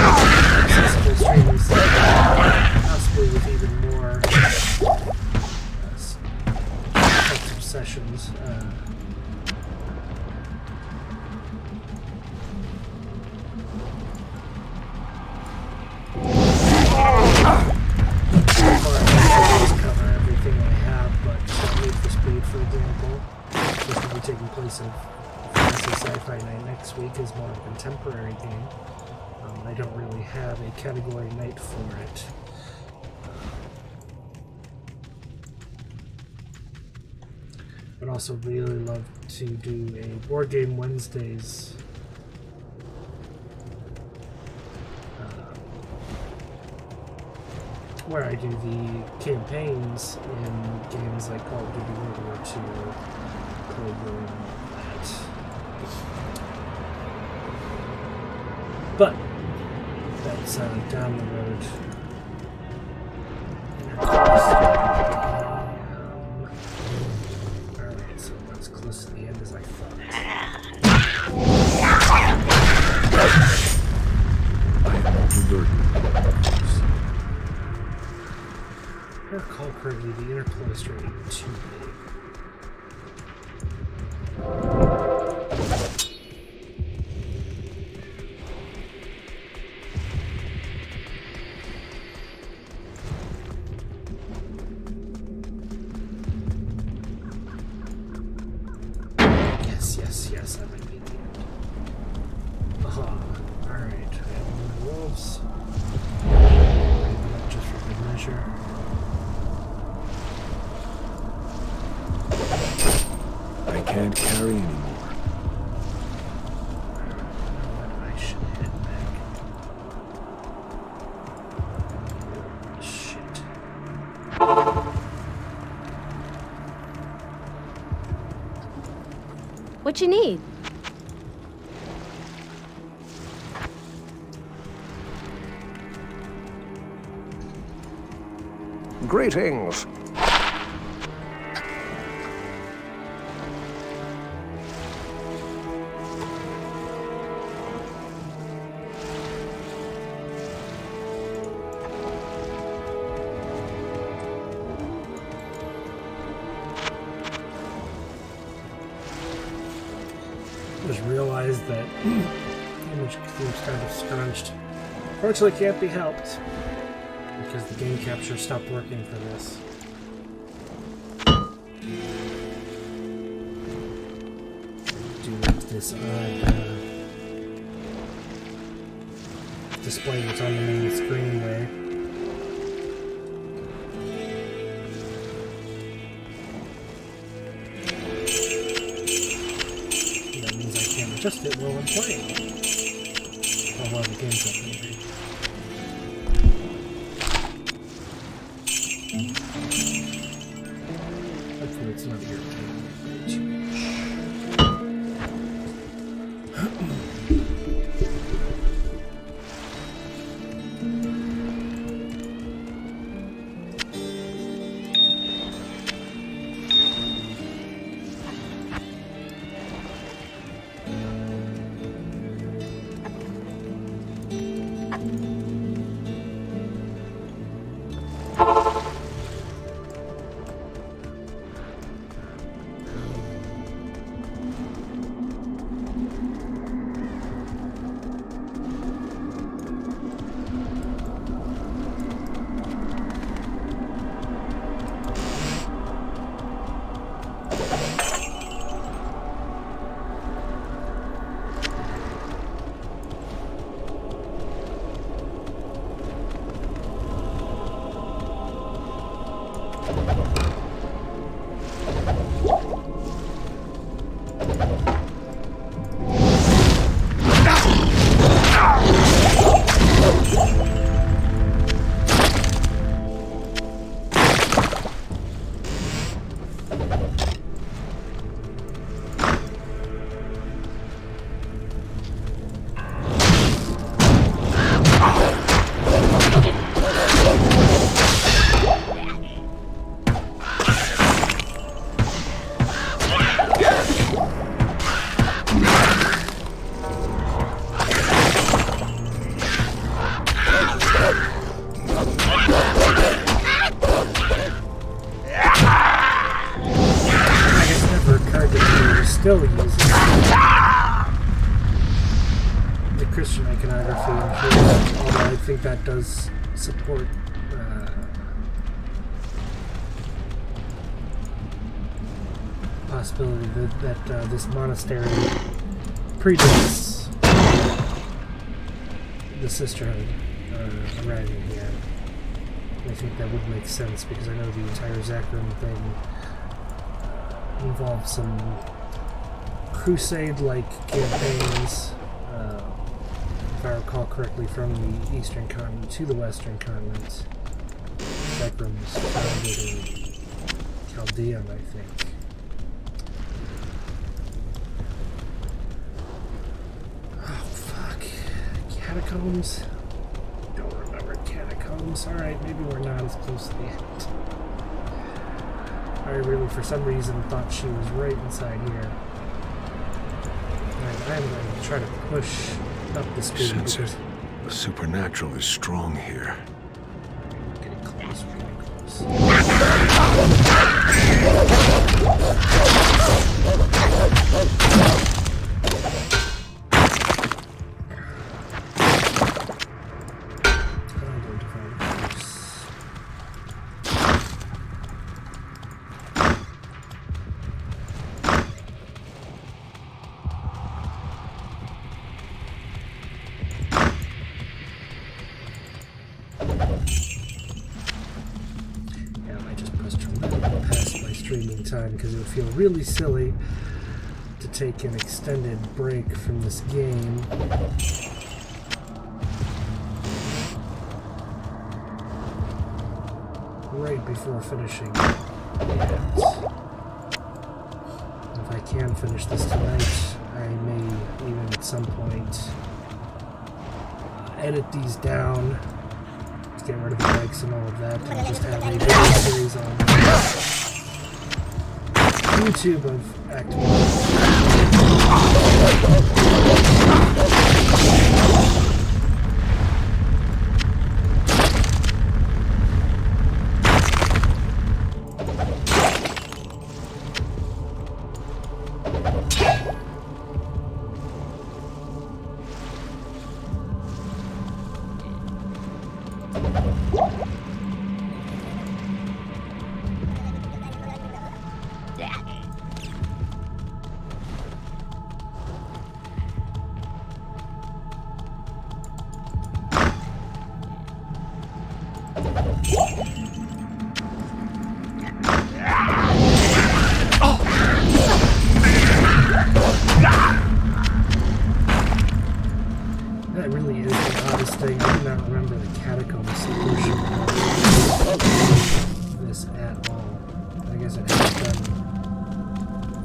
accessible streaming setup, possibly with even more types of sessions. Cover everything I have, but Need for Speed, for example, which will be taking place in Sci-Fi Night next week, is more a contemporary game. I don't really have a category night for it. But also really love to do a Board Game Wednesdays where I do the campaigns in games like Call of Duty World War II, Cold War, and all that. But that's down the road. Alright, so not as close to the end as I thought. If I recall correctly, the interplay is rating 2 big. Yes, that might be the end. Aha. Alright, I have my wolves. Just for good measure. I can't carry anymore. I should head back. Shit. What you need? Greetings. Just realized that image seems kind of scrunched. Fortunately, can't be helped because the game capture stopped working for this. Do this display that's on the main screen way. Adjust it while I'm playing. Or while the game's up, maybe. Hopefully it's not irritating too much. Christian iconography in here, although I think that does support possibility that this monastery predates the sisterhood arriving here. I think that would make sense because I know the entire Zakrim thing involved some crusade-like campaigns, if I recall correctly, from the eastern continent to the western continent. Zakrim was founded in Chaldean, I think. Oh, fuck. Catacombs? Don't remember catacombs. Alright, maybe we're not as close to the end. I really, for some reason, thought she was right inside here. Alright, I'm going to try to push up the speed. Sense it. The supernatural is strong here. Getting close, getting close. Time because it would feel really silly to take an extended break from this game. Right before finishing it. If I can finish this tonight, I may even at some point edit these down to get rid of the bikes and all of that and just have a video series on YouTube of Act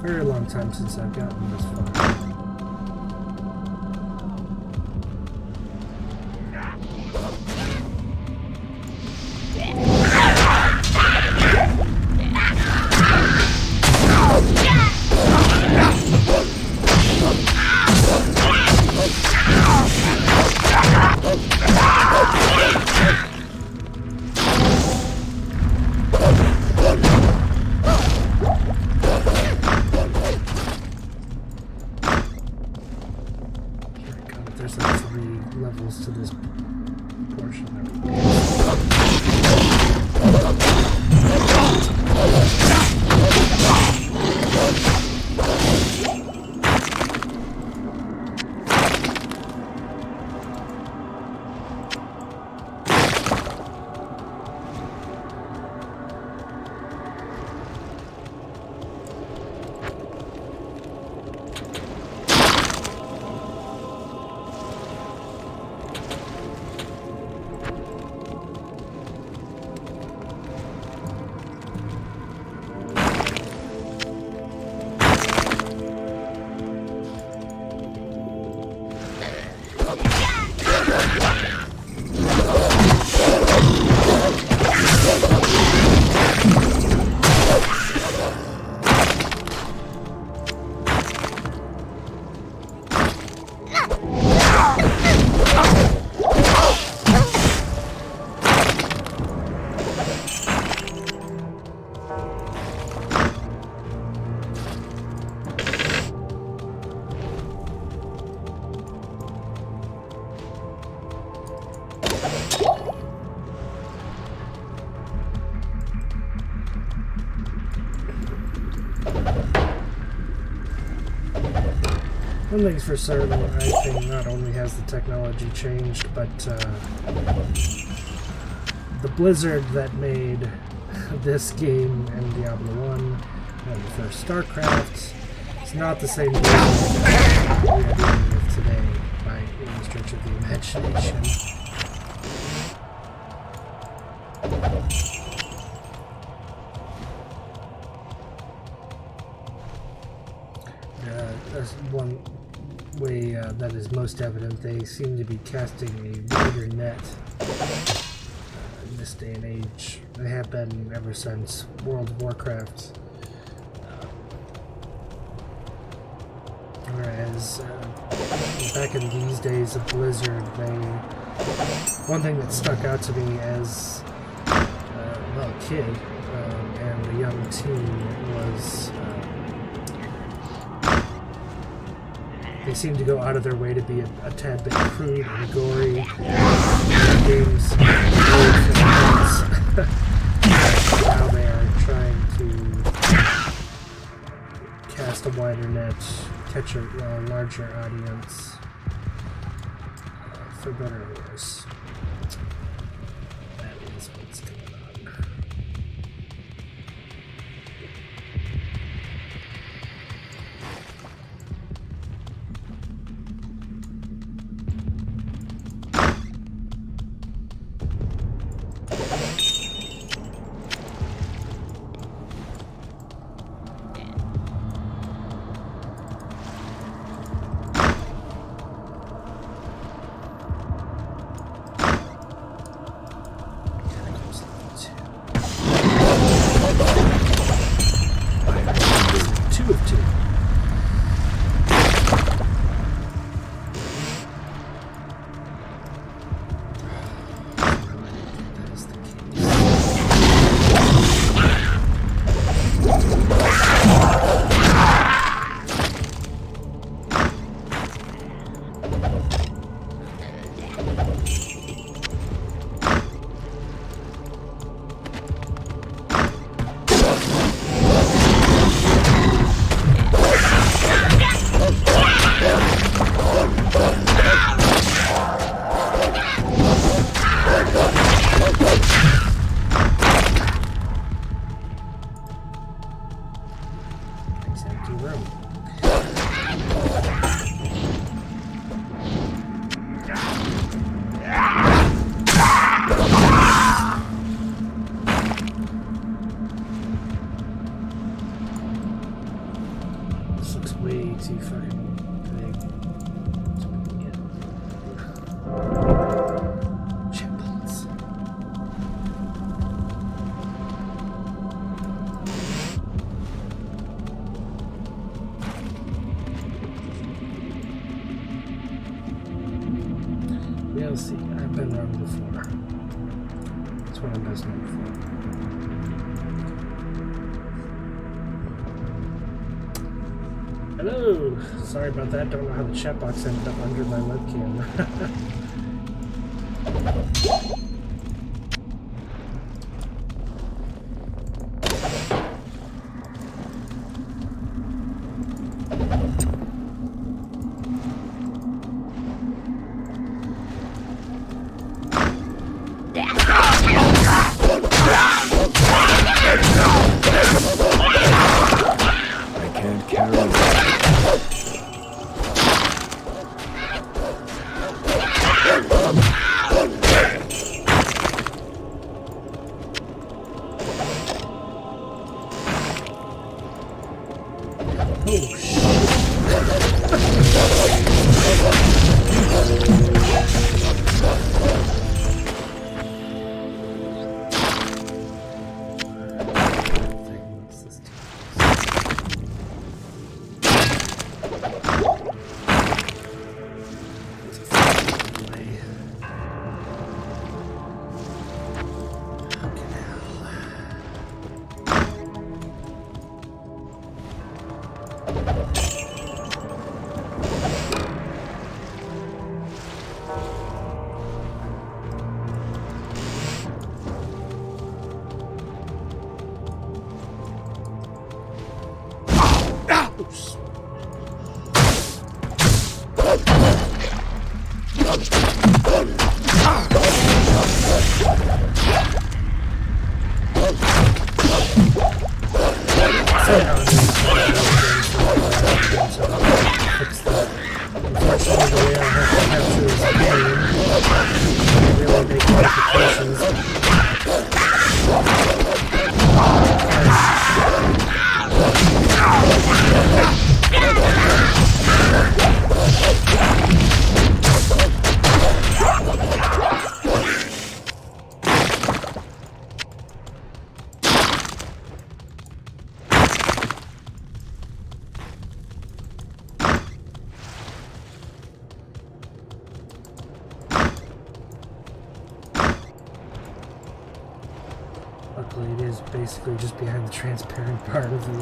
'Very long time since I've gotten this far. There's like 3 levels to this portion that we one thing's for certain, I think not only has the technology changed, but the Blizzard that made this game and Diablo 1 and the first StarCraft, it's not the same Blizzard we are dealing with today by any stretch of the imagination. That's one way that is most evident. They seem to be casting a wider net in this day and age. They have been ever since World of Warcraft. Whereas back in these days of Blizzard, one thing that stuck out to me as a kid and a young teen was they seem to go out of their way to be a tad bit crude and gory. Games how they are trying to cast a wider net, catch a larger audience, for better or worse. That is what's going on. I've been wrong before. That's what I'm best known for. Hello! Sorry about that, don't know how the chat box ended up under my webcam. Unfortunately, the way I have to capture this game really make modifications. Luckily, it is basically just behind the transparent part of the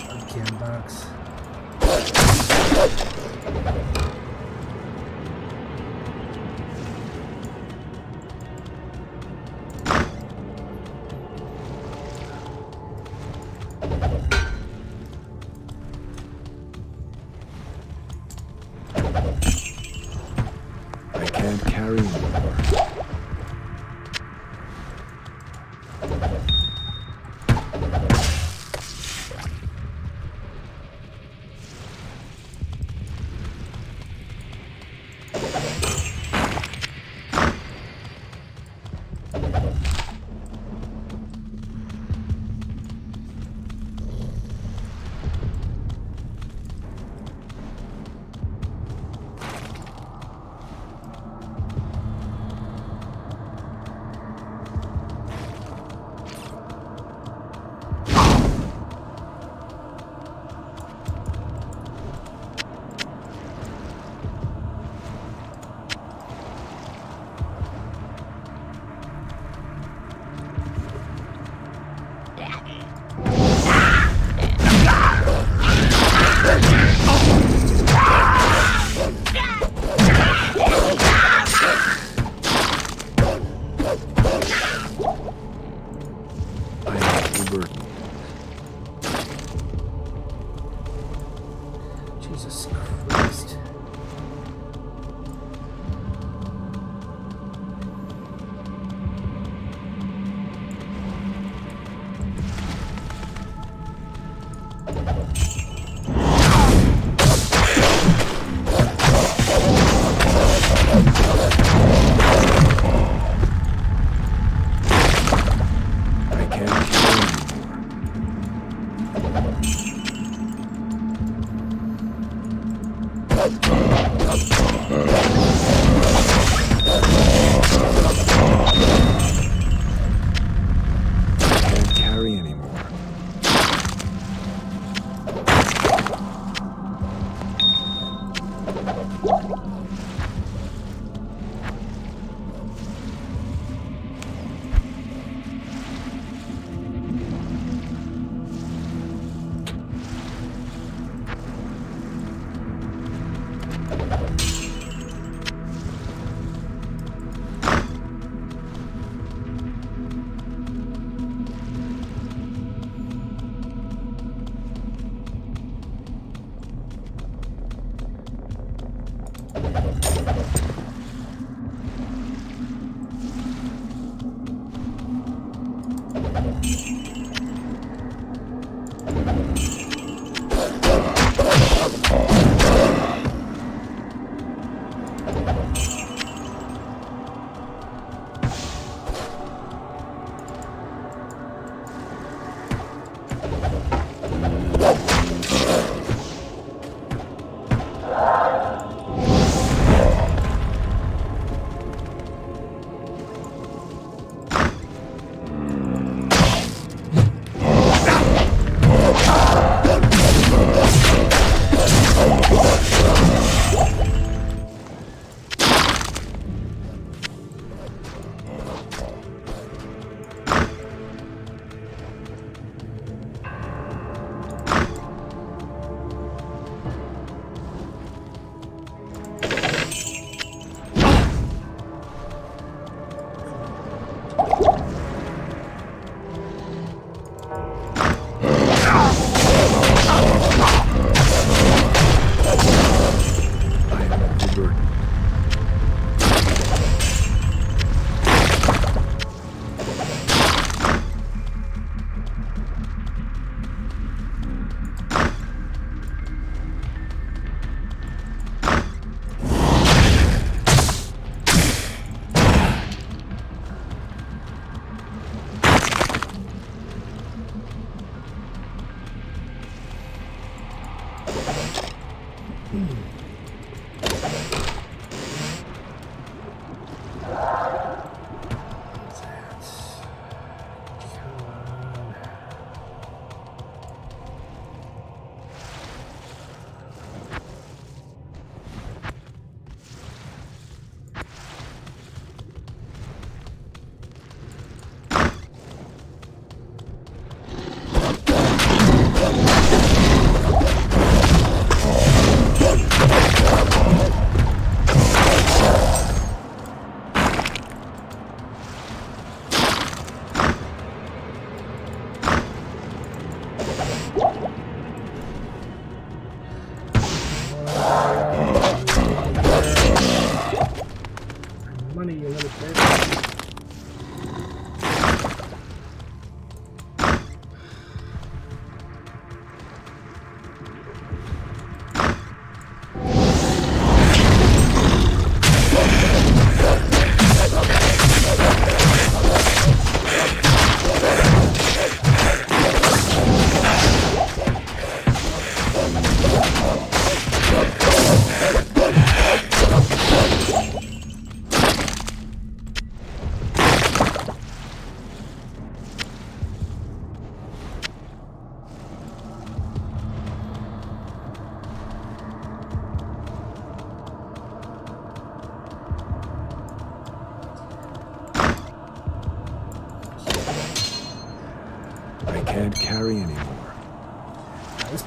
webcam box. I can't carry more. Jesus Christ. I can't carry more. Can't carry anymore.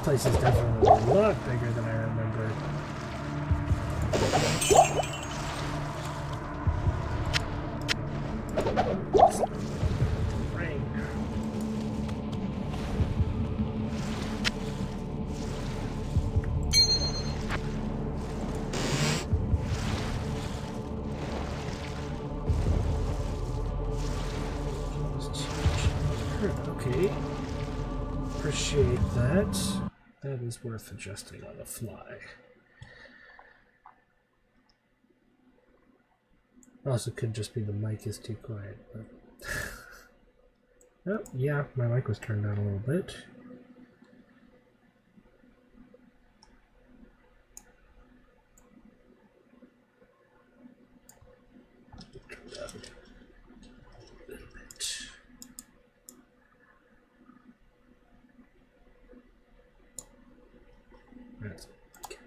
place is definitely a lot bigger than I remember. Rain. Okay. Appreciate that. That is worth adjusting on the fly. Also, could just be the mic is too quiet. But oh, yeah, my mic was turned down a little bit. Turned down a little bit. That's okay.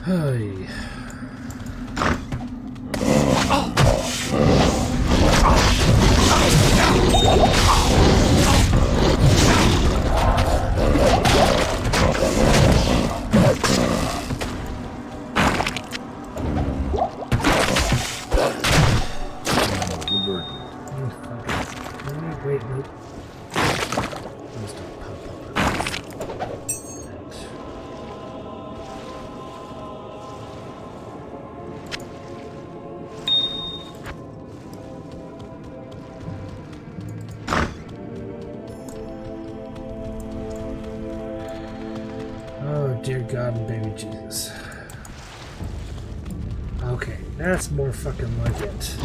Hey. Wait, nope. Those don't pop up. Oh, dear God and baby Jesus. Okay, that's more fucking like it.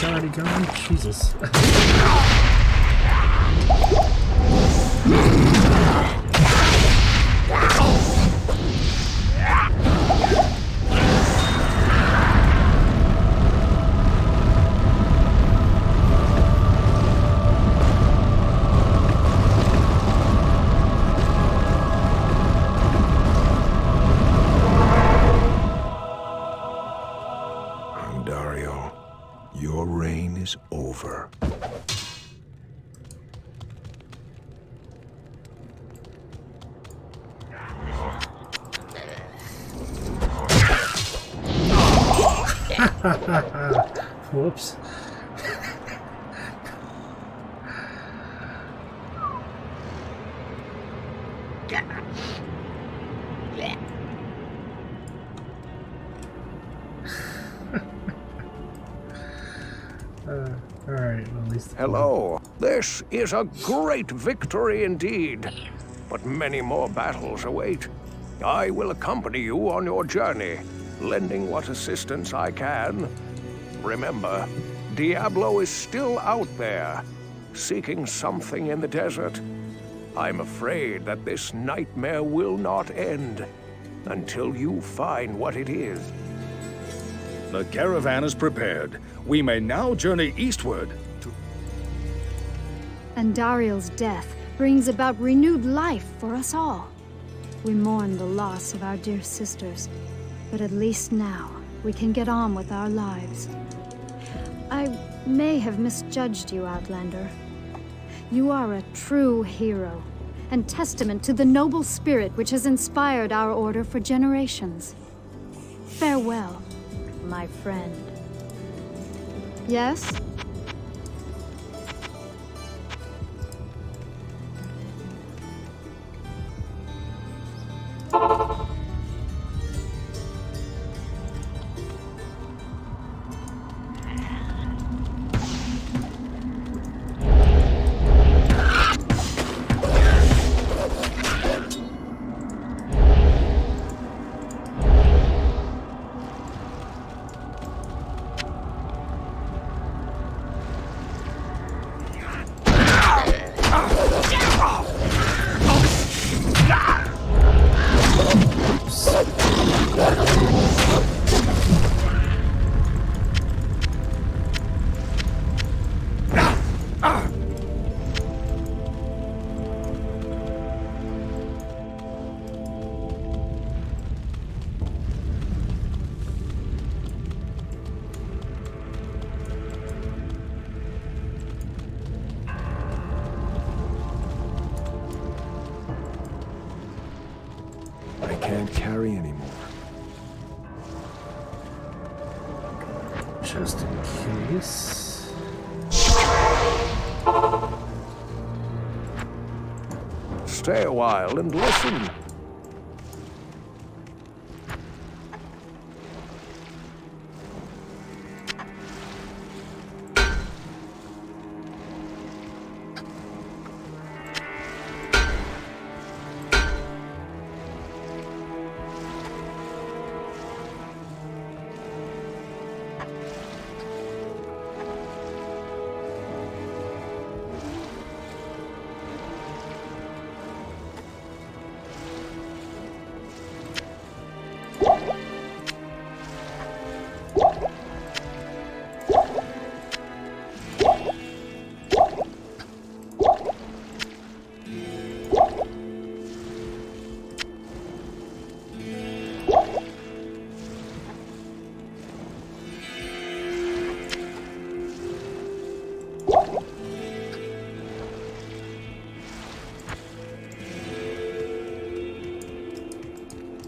Already gone? Jesus. Your reign is over. Whoops. least the Hello. This is a great victory indeed, but many more battles await. I will accompany you on your journey, lending what assistance I can. Remember, Diablo is still out there, seeking something in the desert. I'm afraid that this nightmare will not end until you find what it is. The caravan is prepared. We may now journey eastward. And Dariel's death brings about renewed life for us all. We mourn the loss of our dear sisters, but at least now we can get on with our lives. I may have misjudged you, Outlander. You are a true hero, and testament to the noble spirit which has inspired our order for generations. Farewell, my friend. Yes? I can't carry anymore. just in case. Stay a while and listen.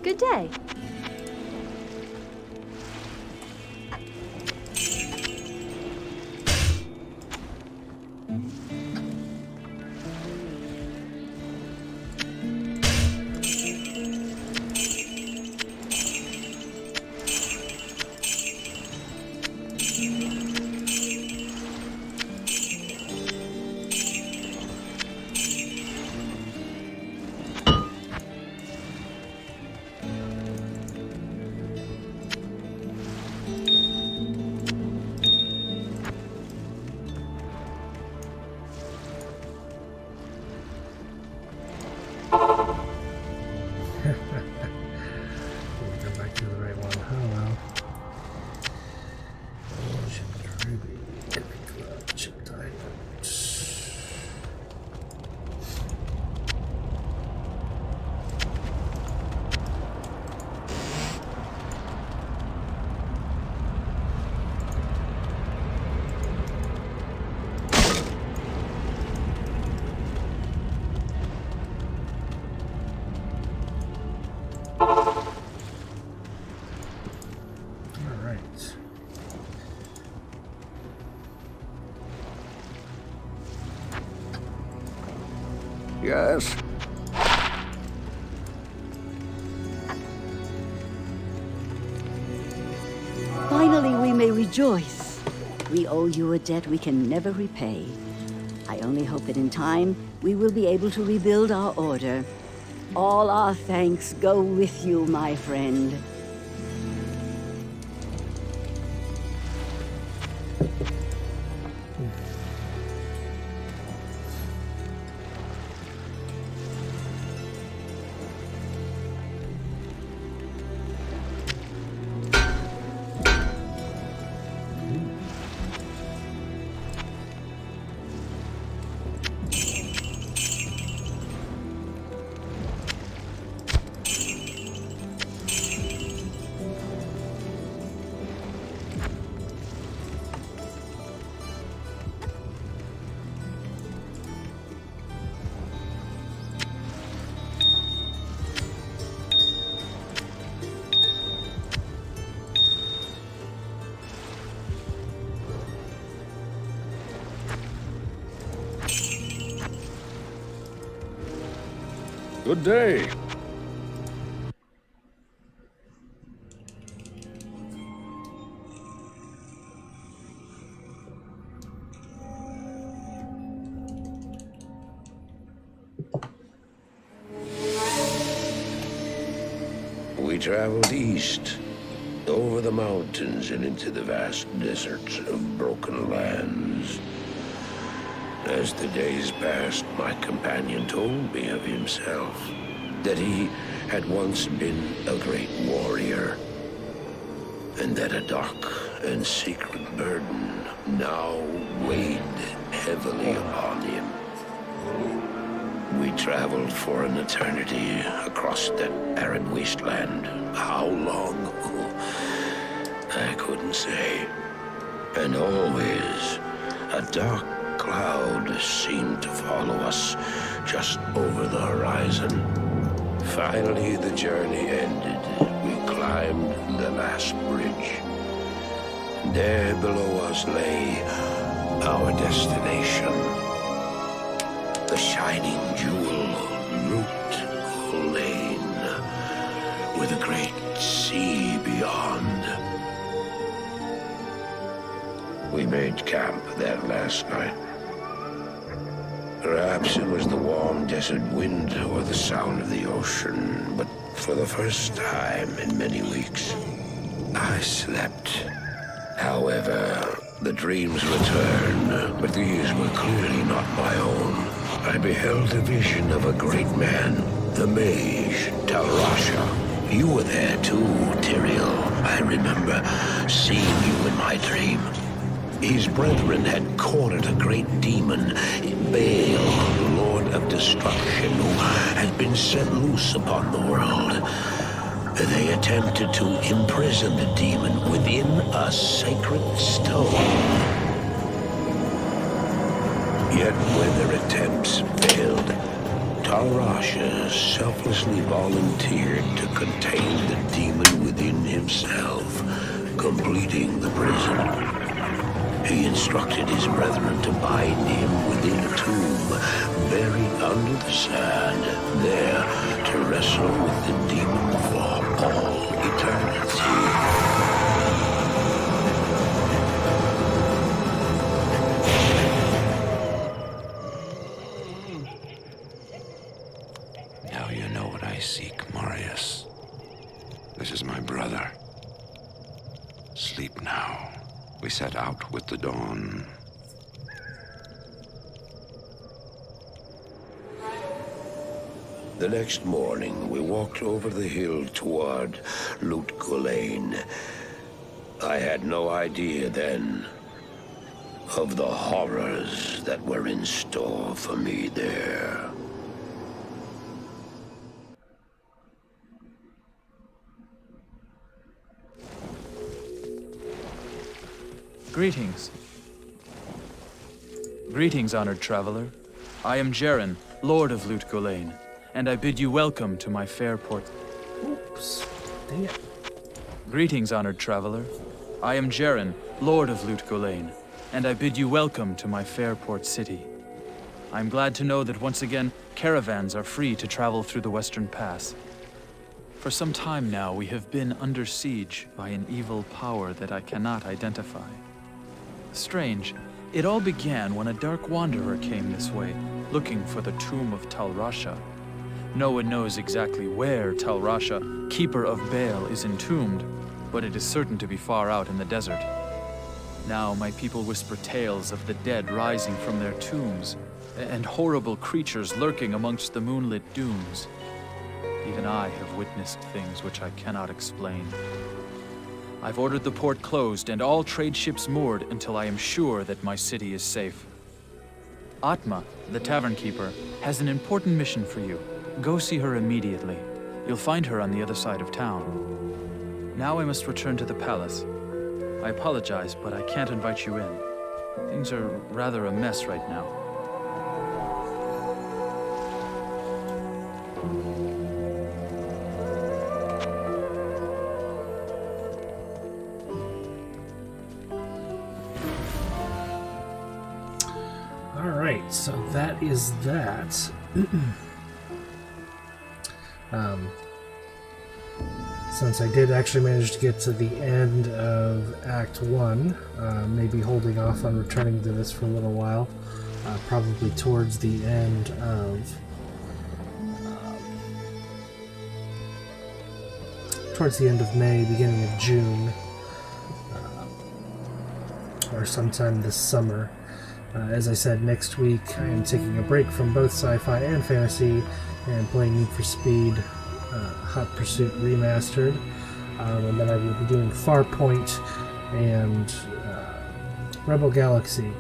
Good day. We'll go back to the right one. Oh well. Chipped ruby, epic club, chipped diamond. Alright. Yes? Finally, we may rejoice. We owe you a debt we can never repay. I only hope that in time, we will be able to rebuild our order. All our thanks go with you, my friend. Good day. We traveled east, over the mountains and into the vast deserts of broken lands. As the days passed, my companion told me of himself, that he had once been a great warrior, and that a dark and secret burden now weighed heavily upon him. We traveled for an eternity across that arid wasteland. How long? I couldn't say. And always, a dark cloud seemed to follow us just over the horizon. Finally, the journey ended. We climbed the last bridge. There below us lay our destination. The shining jewel, Loot Lane, with a great sea beyond. We made camp there last night. Perhaps it was the warm desert wind or the sound of the ocean, but for the first time in many weeks, I slept. However, the dreams returned, but these were clearly not my own. I beheld a vision of a great man, the mage, Talrasha. You were there too, Tyrael. I remember seeing you in my dream. His brethren had cornered a great demon, Baal, Lord of Destruction, who had been set loose upon the world. They attempted to imprison the demon within a sacred stone. Yet when their attempts failed, Talrasha selflessly volunteered to contain the demon within himself, completing the prison. He instructed his brethren to bind him within a tomb, buried under the sand, there to wrestle with the demon for all eternity. Now you know what I seek, Marius. This is my brother. Sleep now. We set out with the dawn. The next morning, we walked over the hill toward Loot Lane. I had no idea then of the horrors that were in store for me there. Greetings. Greetings, honored traveler. I am Jaren, Lord of Loot Lane, and I bid you welcome to my fair port. Oops. Dang it. Greetings, honored traveler. I am Jaren, Lord of Loot Lane, and I bid you welcome to my fair port city. I am glad to know that once again, caravans are free to travel through the Western Pass. For some time now, we have been under siege by an evil power that I cannot identify. Strange. It all began when a dark wanderer came this way, looking for the tomb of Tal Rasha. No one knows exactly where Tal Rasha, keeper of Baal, is entombed, but it is certain to be far out in the desert. Now my people whisper tales of the dead rising from their tombs, and horrible creatures lurking amongst the moonlit dunes. Even I have witnessed things which I cannot explain. I've ordered the port closed and all trade ships moored until I am sure that my city is safe. Atma, the tavern keeper, has an important mission for you. Go see her immediately. You'll find her on the other side of town. Now I must return to the palace. I apologize, but I can't invite you in. Things are rather a mess right now. Alright, so that is that. Since I did actually manage to get to the end of Act 1, maybe holding off on returning to this for a little while, probably towards the end of May, beginning of June, or sometime this summer. As I said, next week I am taking a break from both sci-fi and fantasy and playing Need for Speed Hot Pursuit Remastered, and then I will be doing Farpoint and Rebel Galaxy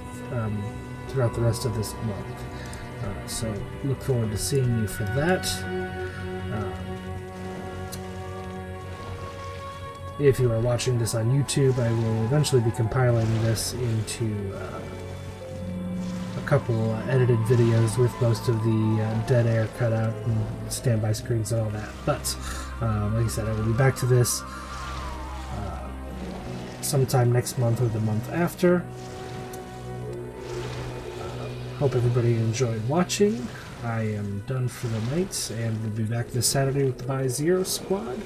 throughout the rest of this month. So look forward to seeing you for that. If you are watching this on YouTube, I will eventually be compiling this into a couple edited videos with most of the dead air cut out and standby screens and all that. But like I said, I will be back to this sometime next month or the month after. Hope everybody enjoyed watching. I am done for the night, and we'll be back this Saturday with the By Zero Squad.